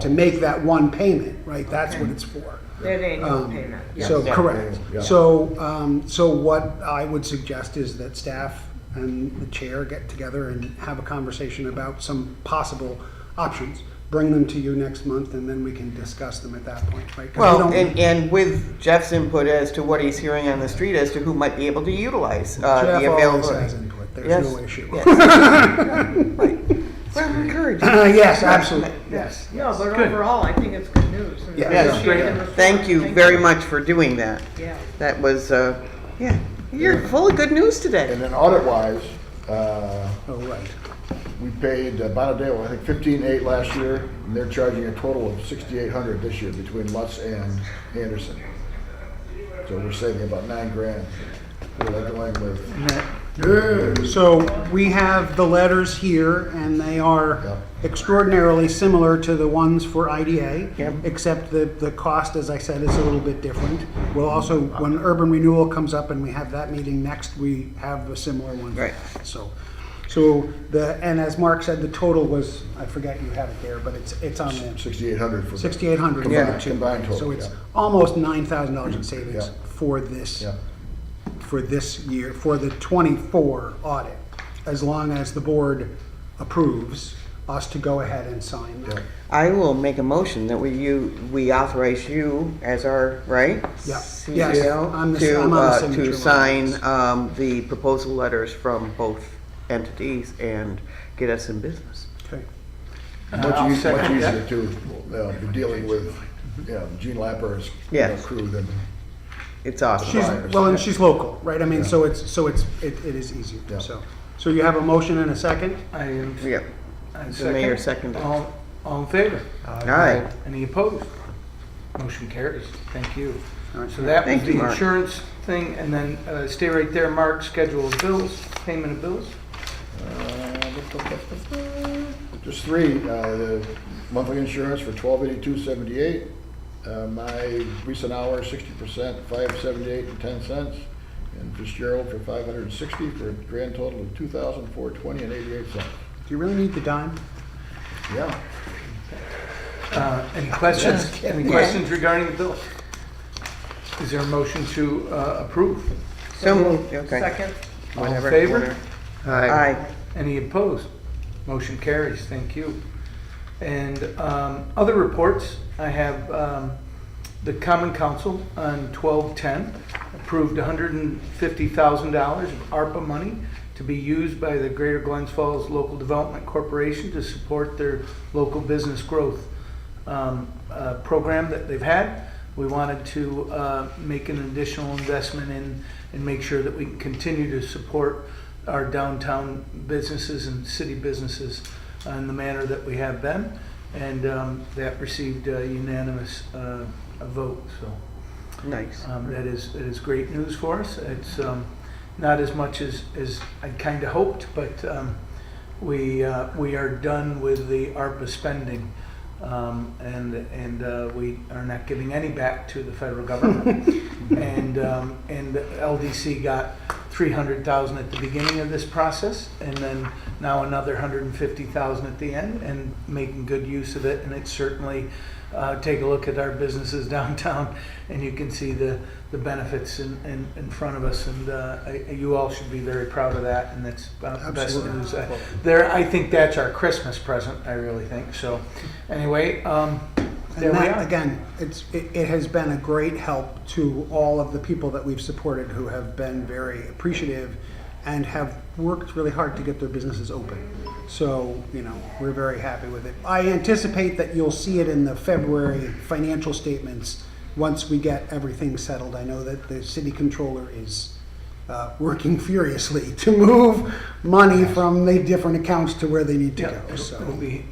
to make that one payment, right? That's what it's for. That annual payment, yes. So, Yeah. correct. Yeah. So what I would suggest is that staff and the chair get together and have a conversation about some possible options. Bring them to you next month, and then we can discuss them at that point, right? 'Cause we Well, don't- and with Jeff's input as to what he's hearing on the street as to who might be able to utilize the Jeff always availability. has input, there's Yes, no issue. yes. Right. Well, encouraging. Yes, absolutely, yes. No, but Good. overall, I think it's good news. and Yeah. I Yes, appreciate great. the response. Thank you very much for doing that. Yeah. That was, you're full of good news today. And then audit-wise, Oh, right. we paid Bonadeo, I think 15.8 last year, and they're charging a total of 6,800 this year between Lutz and Anderson. So we're saving about $9,000. What are they going with? So we have the letters here, and they are Yeah. extraordinarily similar to the ones for IDA, Yep. except the cost, as I said, is a little bit different. We'll also, when urban renewal comes up and we have that meeting next, we have a similar one. for Right. that. And as Mark said, the total was, I forget you have it there, but it's on there. 6,800 for. 6,800 for Combined- the two. combined total, So it's yeah. almost $9,000 in savings Yeah. for this Yeah. for this year, for the '24 audit, as long as the board approves us to go ahead and sign that. I will make a motion that we authorize you as our, right? Yeah. CEO, Yes, I'm on the signature to line. sign the proposal letters from both entities and get us in business. Okay. I'll Much second that. easier to be dealing with, Gene Lapper's Yes. crew than. It's awesome. She's, well, and she's local, right? I mean, so it is easier, Yeah. So you have a motion and a second? I am. Yeah. I The mayor seconded. All in favor? All right. Any opposed? Motion carries. Thank you. All right. So that was Thank you, the Mark. insurance thing, and then stay right there, Mark, schedule of bills, payment of bills. Just three, the monthly insurance for $1282.78. My recent hour, 60%, $578.10. And Fitzgerald for $560 for a grand total of $2,420.88. Do you really need the dime? Yeah. Any questions? Any questions regarding the bill? Is there a motion to approve? So moved, okay. Second. All in Whatever, favor? whatever. Aye. Any opposed? Motion carries, thank you. And other reports, I have the Common Council on 12/10 approved $150,000 of ARPA money to be used by the Greater Glens Falls Local Development Corporation to support their local business growth program that they've had. We wanted to make an additional investment in and make sure that we can continue to support our downtown businesses and city businesses in the manner that we have been. And that received a unanimous vote, so. Nice. That is great news for us. It's not as much as I kind of hoped, but we are done with the ARPA spending, and we are not giving any back to the federal government. and LDC got $300,000 at the beginning of this process, and then now another $150,000 at the end, and making good use of it. And it's certainly take a look at our businesses downtown, and you can see the benefits in front of us. And you all should be very proud of that. And that's the best news. I think that's our Christmas present. I really think so. Anyway. There we are. Again, it has been a great help to all of the people that we've supported who have been very appreciative and have worked really hard to get their businesses open. So, we're very happy with it. I anticipate that you'll see it in the February financial statements once we get everything settled. I know that the city controller is working furiously to move money from the different accounts to where they need to go. So It'll be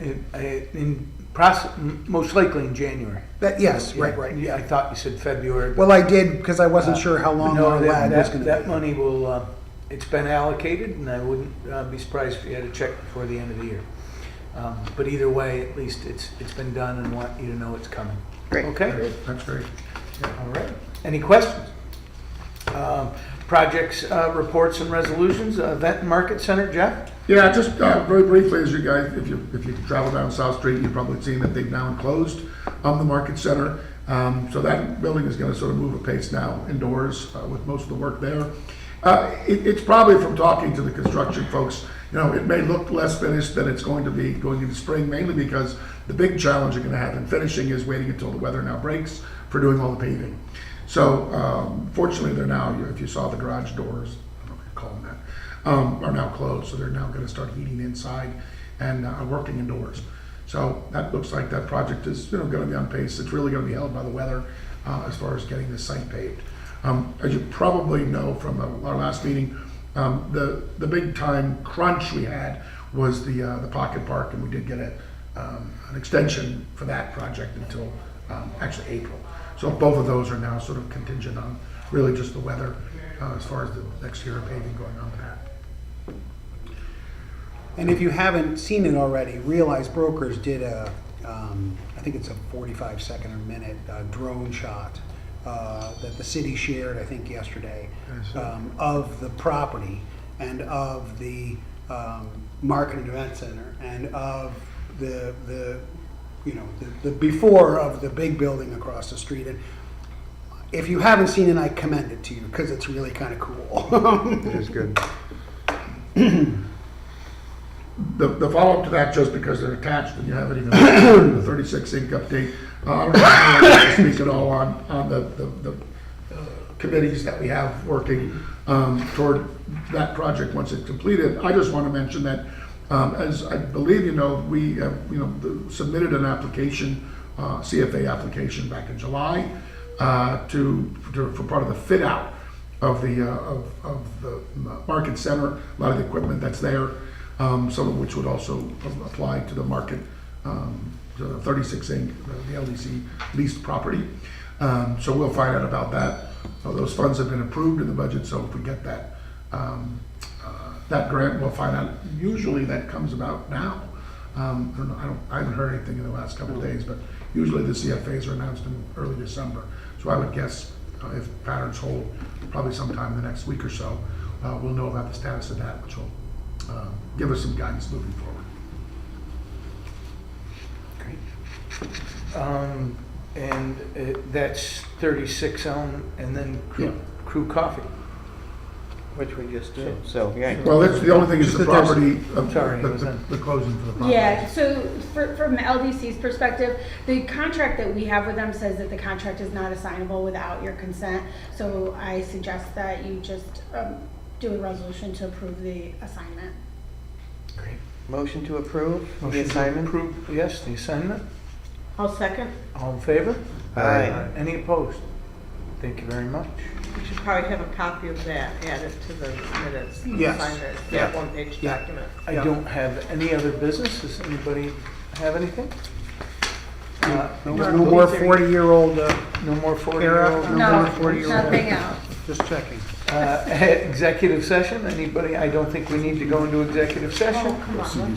in process, most likely in January. yes, Yeah, right. Yeah, I thought you said February. Well, I did because I wasn't sure how long No, our lag was going to be. that money will, it's been allocated, and I wouldn't be surprised if you had a check before the end of the year. But either way, at least it's been done, and want you to know it's coming. Great. Okay? That's great. All right. Any questions? Projects, reports, and resolutions. Event and Market Center, Jeff? Yeah, just very briefly, as you guys, if you travel down South Street, you've probably seen that they've now enclosed the Market Center. So that building is going to sort of move apace now indoors with most of the work there. It's probably, from talking to the construction folks, it may look less finished than it's going to be going into spring, mainly because the big challenge you're going to have in finishing is waiting until the weather now breaks for doing all the paving. So fortunately, they're now, if you saw the garage doors, I don't know if you call them that, are now closed. So they're now going to start heating inside and working indoors. So that looks like that project is going to be on pace. It's really going to be held by the weather as far as getting the site paved. As you probably know from our last meeting, the big time crunch we had was the Pocket Park, and we did get an extension for that project until actually April. So both of those are now sort of contingent on really just the weather as far as the next year of paving going on with that. And if you haven't seen it already, Realize Brokers did I think it's a 45-second or minute drone shot that the city shared, I think yesterday, of the property and of the Market and Event Center and of the before of the big building across the street. And if you haven't seen it, I commend it to you because it's really kind of cool. It is good. The follow-up to that, just because they're attached and you haven't even the 36 Inc. update, I don't know if you want to speak at all on the committees that we have working toward that project once it's completed. I just want to mention that as I believe we have submitted an application, CFA application back in July for part of the fit out of the Market Center, a lot of the equipment that's there. Some of which would also apply to the Market, the 36 Inc., the LDC leased property. So we'll find out about that. Those funds have been approved in the budget, so if we get that grant, we'll find out. Usually that comes about now. I haven't heard anything in the last couple of days, but usually the CFAs are announced in early December. So I would guess if patterns hold, probably sometime in the next week or so, we'll know about the status of that, which will give us some guidance moving forward. Great. And that's 36 Elm and then Crew Coffee. Which we just did, so, yeah. Well, that's, the only thing is the Just that there's- property, Sorry, it was the closing for the property. Yeah, so from LDC's perspective, the contract that we have with them says that the contract is not assignable without your consent. So I suggest that you just do a resolution to approve the assignment. Great. Motion to approve the Motion to assignment? approve, yes, the assignment. I'll second. All in favor? Aye. Any opposed? Thank you very much. We should probably have a copy of that added to the minutes. Yes. Sign that Yeah. one-page Yeah. document. I Yeah. don't have any other business. Does anybody have anything? No more 40-year-old, No more Kara? 40-year-old? No No, more 40-year-old. nothing else. just checking. Executive session, anybody? I don't think we need to go into executive session. Oh, come on.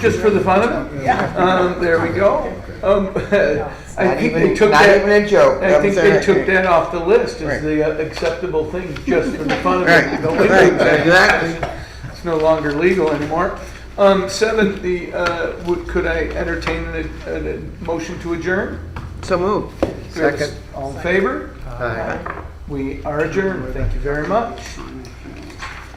Just for the fun of it? Yeah. There we go. I Not think even, they took not that, even a joke. I think they took that off the list Right. as the acceptable thing, just for the fun of Right, it. The legal right, executive exactly. session. It's no longer legal anymore. Seven, could I entertain a motion to adjourn? So moved. Second. All in favor? Aye. We are adjourned. Thank you very much.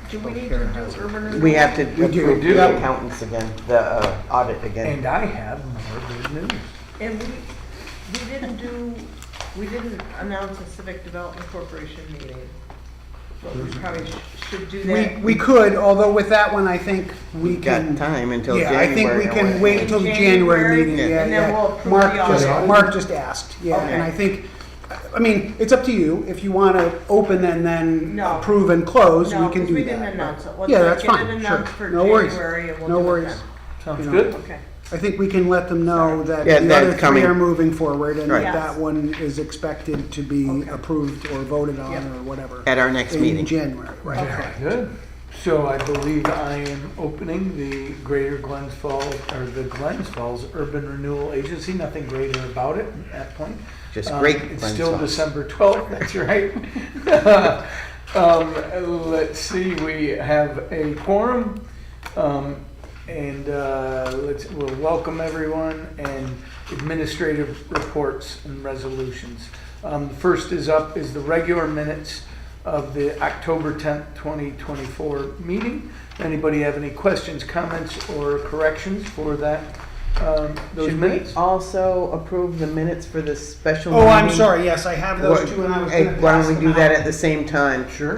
Do we need to do urban renewal? We have to do. approve do. the accountants again, the audit again. And I have more good news. And we didn't announce a Civic Development Corporation meeting. But we probably should do that. We could, although with that one, I think we can. Got time until Yeah, January. I think we or can whatever. wait until the January, January meeting, yeah, and then yeah. we'll approve the audit. Mark just asked, yeah, Okay. and I think, I mean, it's up to you, if you wanna open and then No. approve and close, No, we can 'cause do that. we didn't announce it. Let's Yeah, not that's get fine, it sure. announced for No worries. January and we'll No do it worries. Sounds You know. good? Okay. I think we can let them know that Yeah, the that's other three coming. are moving forward, and Right. that that one is expected to be Okay. approved or voted on, Yep. or whatever. At our next In meeting. January, right. Very good. So I believe I am opening the Greater Glens Falls, or the Glens Falls Urban Renewal Agency. Nothing greater about it at that point. Just great. It's Glens still Falls. December 12th, that's right. Let's see, we have a quorum. And we'll welcome everyone and administrative reports and resolutions. First is up is the regular minutes of the October 10th, 2024 meeting. Anybody have any questions, comments, or corrections for that, those Should we minutes? also approve the minutes for the special Oh, meeting? I'm sorry, yes, I have those two, and I was Hey, gonna why pass don't we them do that out. at the same time? Sure.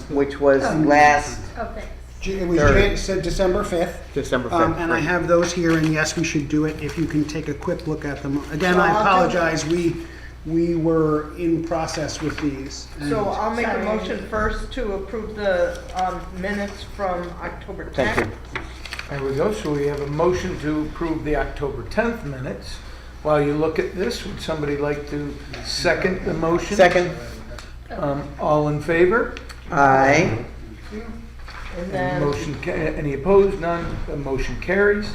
Which was last Oh, thanks. It was Third. said December 5th. December 5th. And I have those here, and yes, we should do it, if you can take a quick look at them. Again, So I I'll do- apologize, we were in process with these. and- So I'll make a Sorry. motion first to approve the minutes from October 10th. Thank you. There we go. So we have a motion to approve the October 10th minutes. While you look at this, would somebody like to second the motion? Second. All in favor? Aye. And then, Any opposed? None. The motion carries.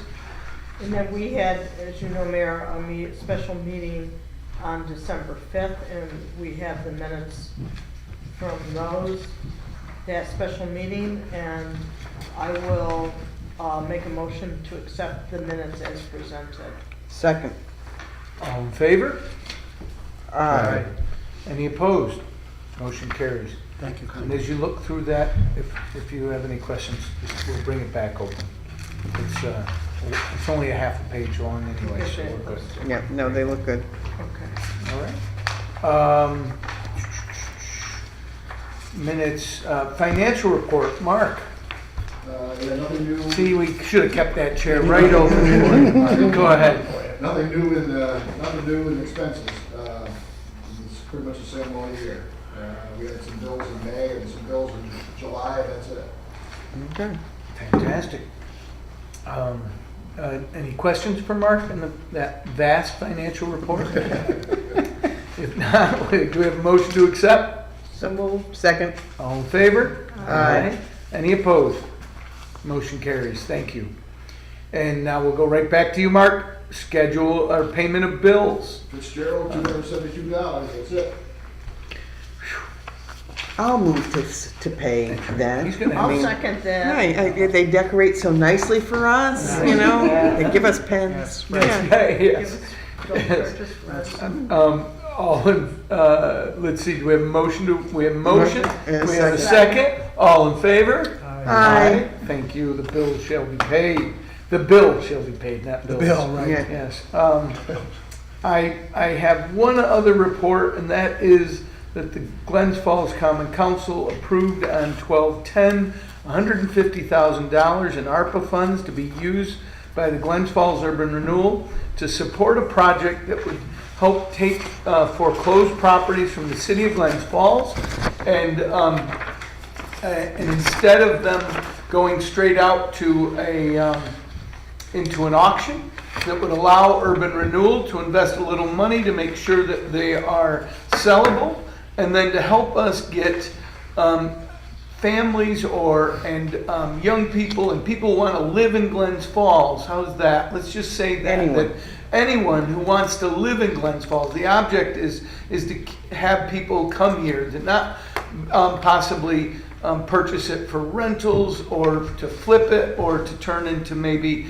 and then we had, as you know, Mayor, a special meeting on December 5th, and we have the minutes from that special meeting, and I will make a motion to accept the minutes as presented. Second. All in favor? Aye. Any opposed? Motion carries. Thank you. And as you look through that, if you have any questions, we'll bring it back open. It's only a half a page long anyway, so we're good. Yeah, no, they look good. Okay. All right. Minutes, financial report, Mark. Yeah, nothing new. See, we should have kept that chair right over here. Go ahead. Nothing new in expenses. It's pretty much the same all year. We had some bills in May and some bills in July, that's it. Okay. Fantastic. Any questions for Mark in that vast financial report? If not, do we have a motion to accept? So moved. Second. All in favor? Aye. Any opposed? Motion carries. Thank you. And now we'll go right back to you, Mark. Schedule our payment of bills. Fitzgerald, $272, that's it. I'll move to pay then. He's gonna I I'll mean, second that. Right, they decorate so nicely for us, you know? They give us pens. That's Yeah. right, yes. Don't purchase from us. All in, let's see, do we have a motion we have a motion? And a We have a second. second? All in favor? Aye. Thank you, the bill shall be paid. The bill shall be paid, not bills. bill, right. Yeah. Yes. I have one other report, and that is that the Glens Falls Common Council approved on 12/10, $150,000 in ARPA funds to be used by the Glens Falls Urban Renewal to support a project that would help take foreclosed properties from the city of Glens Falls, and instead of them going straight out to into an auction, that would allow urban renewal to invest a little money to make sure that they are sellable, and then to help us get families and young people and people who want to live in Glens Falls. How's that? Let's just say that. Anyone. That anyone who wants to live in Glens Falls. The object is to have people come here, to not possibly purchase it for rentals or to flip it or to turn into maybe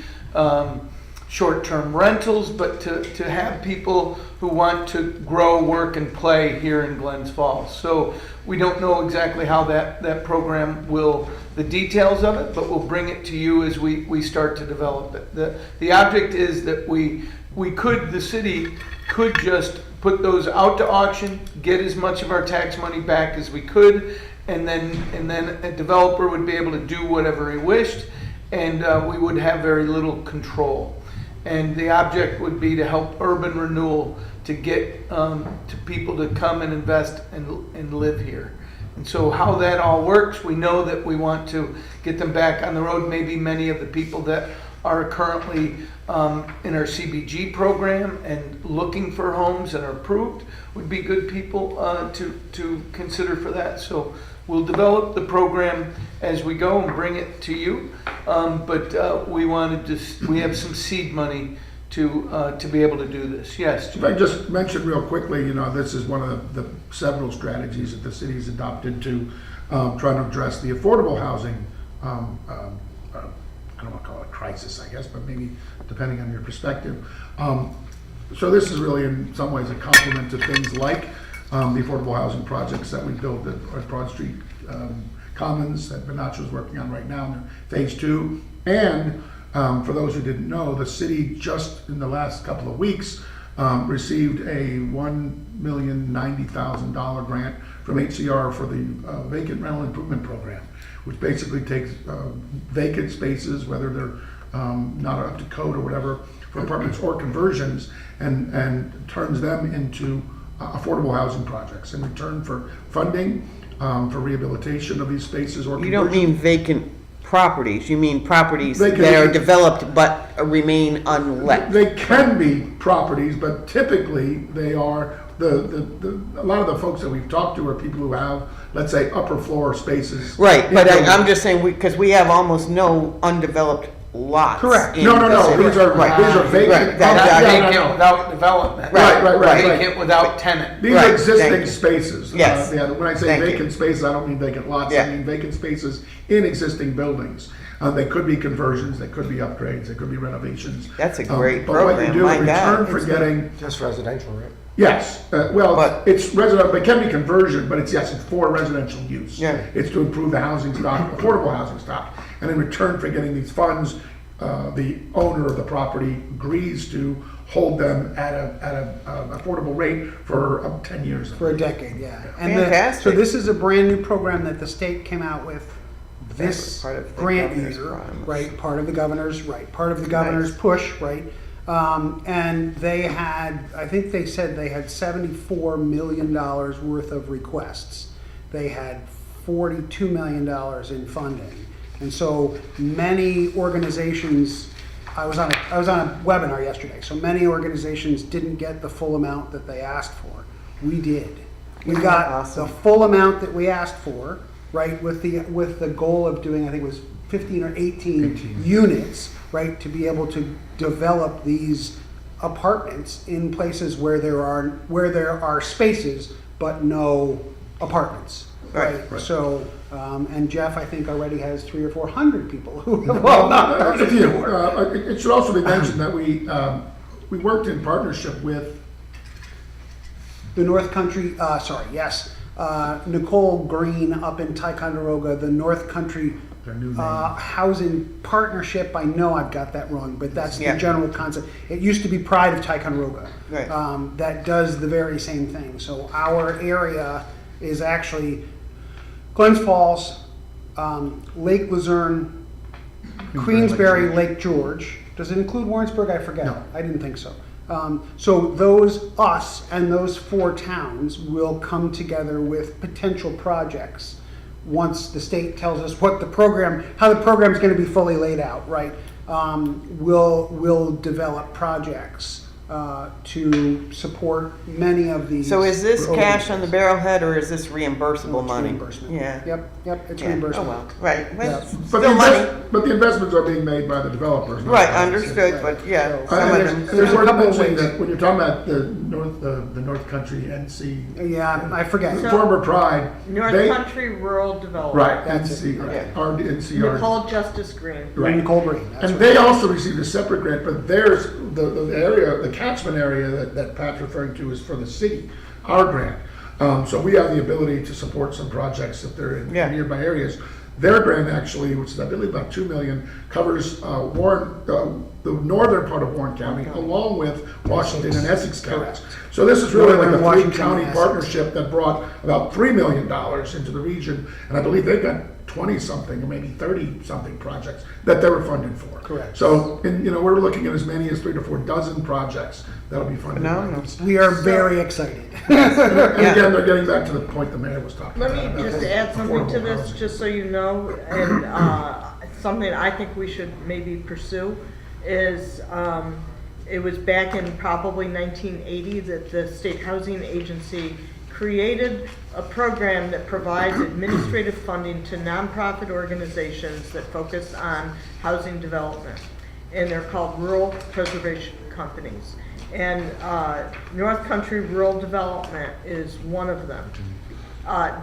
short-term rentals, but to have people who want to grow, work, and play here in Glens Falls. So we don't know exactly how that program will, the details of it, but we'll bring it to you as we start to develop it. The object is that the city could just put those out to auction, get as much of our tax money back as we could, and then a developer would be able to do whatever he wished, and we would have very little control. And the object would be to help urban renewal, to get to people to come and invest and live here. And so how that all works, we know that we want to get them back on the road. Maybe many of the people that are currently in our CBG program and looking for homes and are approved would be good people to consider for that. So we'll develop the program as we go and bring it to you. But we have some seed money to be able to do this. Yes. If I just mention real quickly, this is one of the several strategies that the city's adopted to try to address the affordable housing. I don't want to call it a crisis, I guess, but maybe depending on your perspective. So this is really in some ways a complement to things like the affordable housing projects that we built at Broad Street Commons that Benacho's working on right now in phase 2. And for those who didn't know, the city just in the last couple of weeks received a $1,090,000 grant from HCR for the vacant rental improvement program, which basically takes vacant spaces, whether they're not up to code or whatever, for apartments or conversions, and turns them into affordable housing projects in return for funding, for rehabilitation of these spaces or You conversion. don't mean vacant properties, you mean properties Vacant- that are developed but remain unlet. They can be properties, but typically they are, a lot of the folks that we've talked to are people who have, let's say, upper floor spaces. Right, but in I'm just saying, because we have almost no undeveloped lots. Correct. in No, the city. these are Right. vacant. Right, Not that- vacant without development. Right, right. Vacant without tenant. These Right, are existing thank you. spaces. Yes. Yeah, when I say Thank you. vacant spaces, I don't mean vacant lots, Yeah. I mean vacant spaces in existing buildings. They could be conversions, they could be upgrades, they could be renovations. That's a great But what you program, do my in God. return for getting, Just residential, right? yes, But- it's residential, but it can be conversion, but it's for residential use. Yeah. It's to improve the housing stock, affordable housing stock. And in return for getting these funds, the owner of the property agrees to hold them at a affordable rate for 10 years. For a decade, yeah. Fantastic. So this is a brand new program that the state came out with this Part of the grant governor's year, promise. right? Part of the governor's push, right? And they had, I think they said they had $74 million worth of requests. They had $42 million in funding. And so many organizations, I was on a webinar yesterday, so many organizations didn't get the full amount that they asked for. We did. We Isn't got that awesome? the full amount that we asked for, right, with the goal of doing, I think it was 15 or 18 units, right, to be able to develop these apartments in places where there are spaces but no apartments. Right. So, and Jeff, I think, already has 300 or 400 people who have Well, there's a few. It should also be mentioned that we worked in partnership with, The North Country, Nicole Green up in Ticonderoga, the North Country their new name. Housing Partnership. I know I've got that wrong, but that's Yeah. the general concept. It used to be Pride of Ticonderoga. Right. That does the very same thing. So our area is actually Glens Falls, Lake Luzerne, Queensbury, Lake George. Does it include Warrensburg? I forget. No. I didn't think so. So us and those 4 towns will come together with potential projects once the state tells us how the program is going to be fully laid out, right? We'll develop projects to support many of these. So is this cash on the programs. barrelhead, or is this reimbursable No, it's money? reimbursement. Yeah. Yep, it's Yeah. reimbursement. Oh, well, right, well, Yeah. it's But still money. but the investments are being made by the developers. not Right, by the city. understood, but yeah, So- some And of there's, them. there's a worth couple of mentioning ways. that when you're talking about the North Country NC, Yeah, I forget. So- former Pride, North they, Country Rural Development. right, That's NC, it. right, Yeah. NCR. Nicole Justice Green. Right. Nicole Green. That's And right. they also received a separate grant, but there's the area, the catchment area that Pat's referring to is for the city, our grant. So we have the ability to support some projects if they're in Yeah. nearby areas. Their grant actually, which is I believe about 2 million, covers Warren, the northern part of Warren County, along with Washington and Essex counties. So this is really like Northern a Washington three-county and Essex. partnership that brought about $3 million into the region, and I believe they've got 20-something or maybe 30-something projects that they were funded for. Correct. So, we're looking at as many as 3 to 4 dozen projects that'll be funded. by Phenomenal. these. We are very excited. And again, they're getting back to the point the mayor was talking Let about. me just about add something to affordable this, housing. just so you know, and something I think we should maybe pursue is, it was back in probably 1980 that the State Housing Agency created a program that provides administrative funding to nonprofit organizations that focus on housing development. And they're called Rural Preservation Companies. And North Country Rural Development is one of them.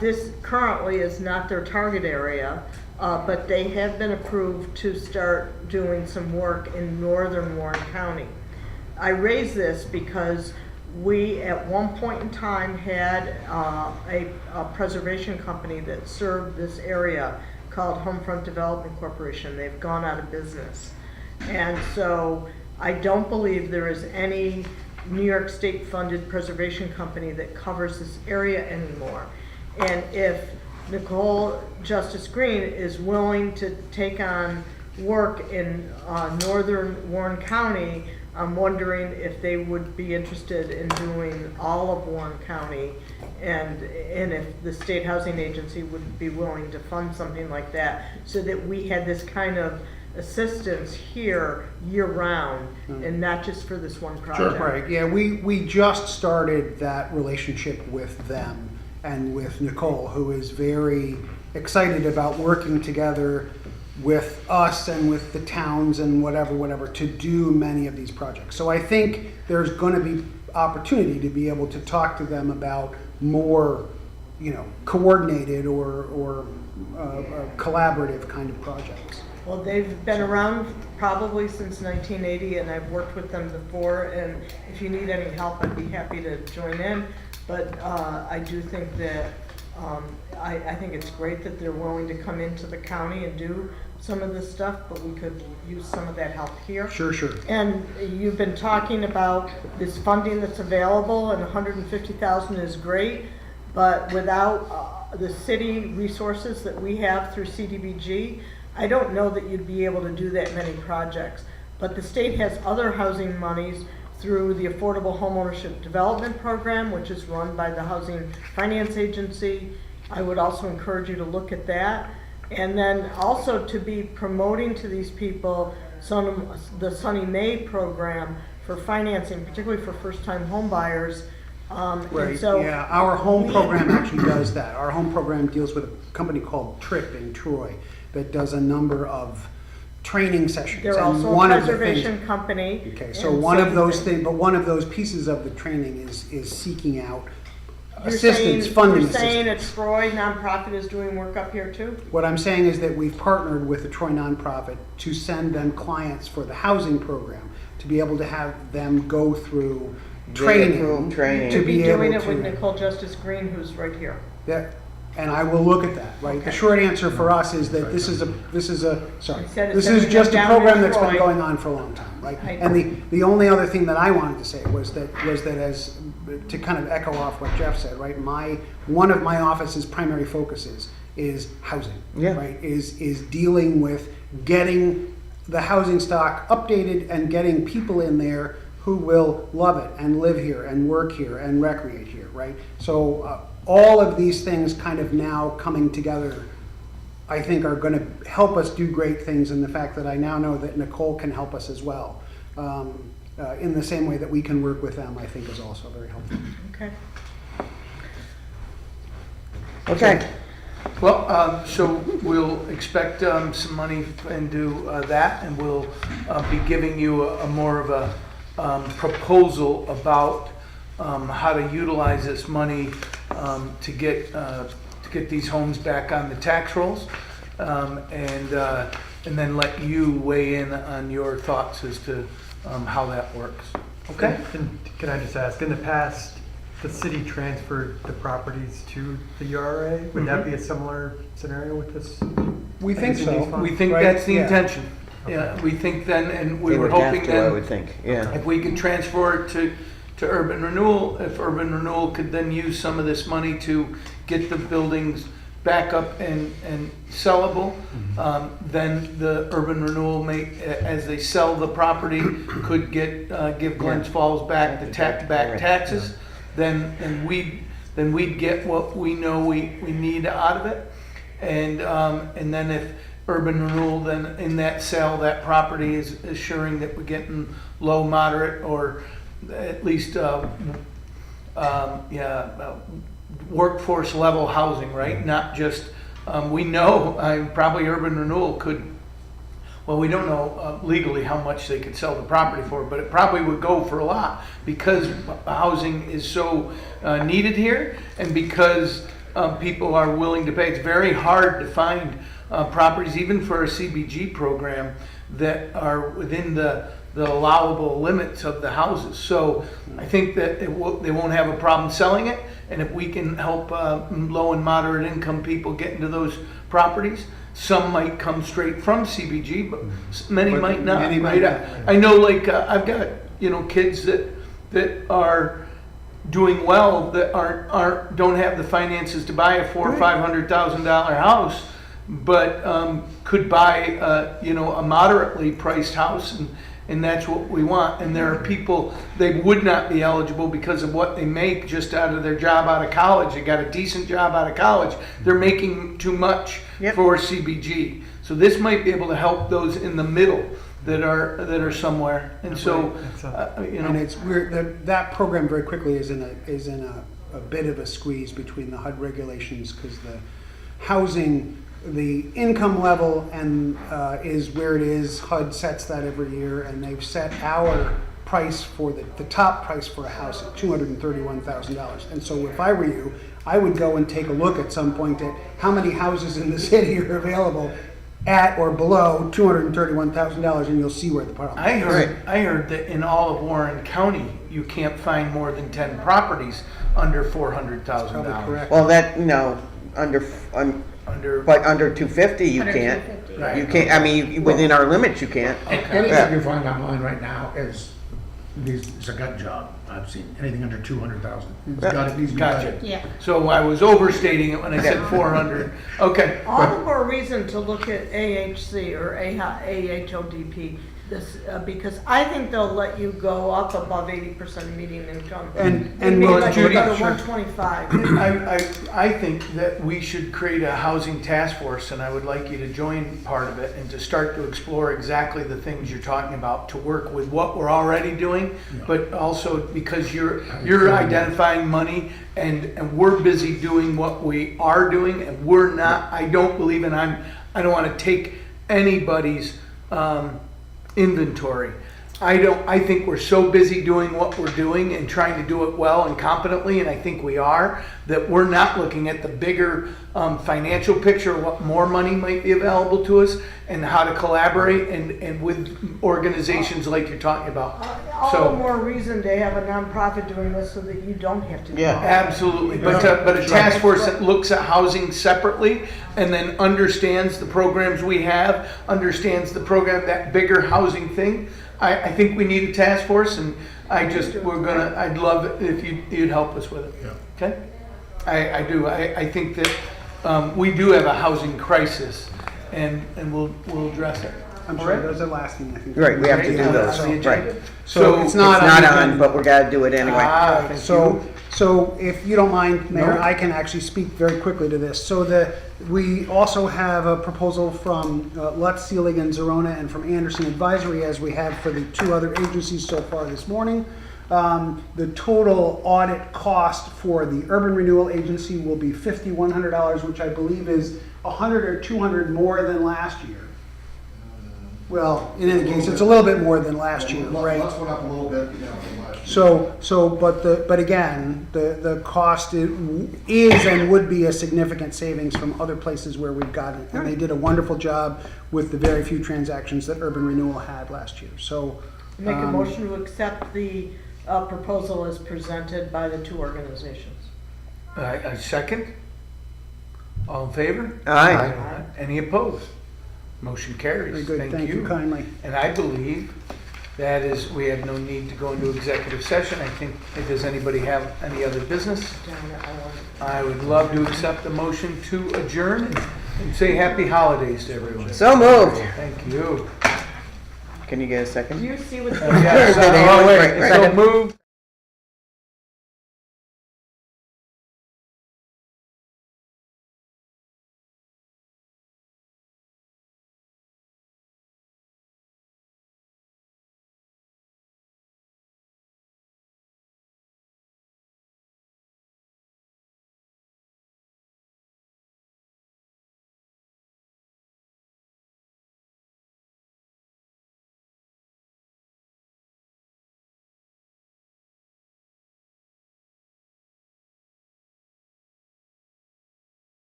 This currently is not their target area, but they have been approved to start doing some work in northern Warren County. I raise this because we, at one point in time, had a preservation company that served this area called Homefront Development Corporation. They've gone out of business. And so I don't believe there is any New York State funded preservation company that covers this area anymore. And if Nicole Justice Green is willing to take on work in northern Warren County, I'm wondering if they would be interested in doing all of Warren County, and if the State Housing Agency would be willing to fund something like that, so that we had this kind of assistance here year-round, and not just for this one project. Right, yeah, we just started that relationship with them and with Nicole, who is very excited about working together with us and with the towns and whatever, to do many of these projects. So I think there's gonna be opportunity to be able to talk to them about more, coordinated or collaborative kind of projects. Well, they've been around probably since 1980, and I've worked with them before, and if you need any help, I'd be happy to join in. But I do think that, I think it's great that they're willing to come into the county and do some of this stuff, but we could use some of that help here. Sure. And you've been talking about this funding that's available, and 150,000 is great, but without the city resources that we have through CDBG, I don't know that you'd be able to do that many projects. But the state has other housing monies through the Affordable Homeownership Development Program, which is run by the Housing Finance Agency. I would also encourage you to look at that. And then also to be promoting to these people the Sunny May program for financing, particularly for first-time home buyers. And Right, so yeah, our home program actually does that. Our home program deals with a company called TRIP in Troy that does a number of training sessions. they're And also a one of the things- preservation company. Okay, so and one of those same things, but one of those pieces of the training is seeking out assistance funding You're saying a assistance. Troy nonprofit is doing work up here too? What I'm saying is that we've partnered with the Troy nonprofit to send them clients for the housing program, to be able to have them go through training. Training. To You'd be be doing able it with to, Nicole Justice Green, who's right here. that, and I will look at that, right? The short answer for us is that this is sorry, Instead of this sending is just a them down to program that's been Troy. going on for a long time, right? I- And the only other thing that I wanted to say was that as, to kind of echo off what Jeff said, right? One of my office's primary focuses is housing, Yeah. right? Is dealing with getting the housing stock updated and getting people in there who will love it and live here and work here and recreate here, right? So all of these things kind of now coming together, I think are going to help us do great things, and the fact that I now know that Nicole can help us as well, in the same way that we can work with them, I think is also very helpful. Okay. Okay. Well, so we'll expect some money and do that, and we'll be giving you a more of a proposal about how to utilize this money to get these homes back on the tax rolls, and then let you weigh in on your thoughts as to how that works. Okay? And can I just ask, in the past, the city transferred the properties to the URA. Would that be a similar scenario with this? We think Using these so. funds? We think Right, that's the yeah. intention. Yeah, we think then, and we They were would have hoping to, I then, would think, yeah. if we could transfer it to urban renewal, if urban renewal could then use some of this money to get the buildings back up and sellable, then the urban renewal may, as they sell the property, could give Glens Falls back the back taxes. Then we'd get what we know we need out of it. And then if urban renewal, then in that sale, that property is assuring that we're getting low, moderate, or at least workforce level housing, right? Not just, we know probably urban renewal could, well, we don't know legally how much they could sell the property for, but it probably would go for a lot because housing is so needed here, and because people are willing to pay. It's very hard to find properties, even for a CBG program, that are within the allowable limits of the houses. So I think that they won't have a problem selling it, and if we can help low and moderate income people get into those properties, some might come straight from CBG, but many might not. Many Right? might not. I know, like I've got kids that are doing well that don't have the finances to buy a $400,000 or $500,000 house, but could buy a moderately priced house, and that's what we want. And there are people, they would not be eligible because of what they make just out of their job out of college. They got a decent job out of college. They're making too much for CBG. So this might be able to help those in the middle that are somewhere. And so, And it's weird that program very quickly is in a bit of a squeeze between the HUD regulations, because the housing, the income level and is where it is. HUD sets that every year, and they've set our price for the top price for a house at $231,000. And so if I were you, I would go and take a look at some point at how many houses in the city are available at or below $231,000, and you'll see where the problem is. I heard that in all of Warren County, you can't find more than 10 properties under $400,000. Probably correct. Well, under 250 you Under can't. 250. Right. You can't, I mean, within our limits you can't. Anything you find online right now is, it's a gut job. I've seen anything under 200,000. It's gotta be Gotcha. gutted. Yeah. So I was overstating it when I said 400. Okay. All the more reason to look at AHC or AHODP, because I think they'll let you go up above 80% median income. And Maybe we'll let you Judy, go to sure. 125. I think that we should create a housing task force, and I would like you to join part of it and to start to explore exactly the things you're talking about, to work with what we're already doing, but also because you're identifying money, and we're busy doing what we are doing, and we're not. I don't believe in I don't want to take anybody's inventory. I think we're so busy doing what we're doing and trying to do it well and competently, and I think we are, that we're not looking at the bigger financial picture, what more money might be available to us, and how to collaborate and with organizations like you're talking about. All So- the more reason to have a nonprofit doing this so that you don't have to. do Yeah. all that. Absolutely, but a task force that looks at housing separately and then understands the programs we have, understands the program, that bigger housing thing. I think we need a task force, and I'd love it if you'd help us with it. Yeah. Okay? I do. I think that we do have a housing crisis, and we'll address it. I'm All sure right? those are last thing, I think. Right, we have to do Yeah, those, on the agenda. right. So it's not It's not the on, agenda. but we gotta do it anyway. Thank So, you. so if you don't mind, Mayor, No. I can actually speak very quickly to this. So we also have a proposal from Lutz, Seelig, Zerona, and from Anderson Advisory, as we have for the two other agencies so far this morning. The total audit cost for the Urban Renewal Agency will be $5,100, which I believe is 100 or 200 more than last year. Well, in any case, it's a little bit more than last year, right? Let's went up a little bit, from last year. But again, the cost is and would be a significant savings from other places where we've gotten it. And they did a wonderful job with the very few transactions that Urban Renewal had last year, so. Make a motion to accept the proposal as presented by the two organizations. A second? All in favor? Aye. Any opposed? Motion carries. Very good, thank you kindly. And I believe that is, we have no need to go into executive session. I think, does anybody have any other business? I would love to accept the motion to adjourn and say happy holidays to everyone. So moved. Thank you. Can you get a second? Do you see what's Yeah, so, Right, oh, wait, right. so moved.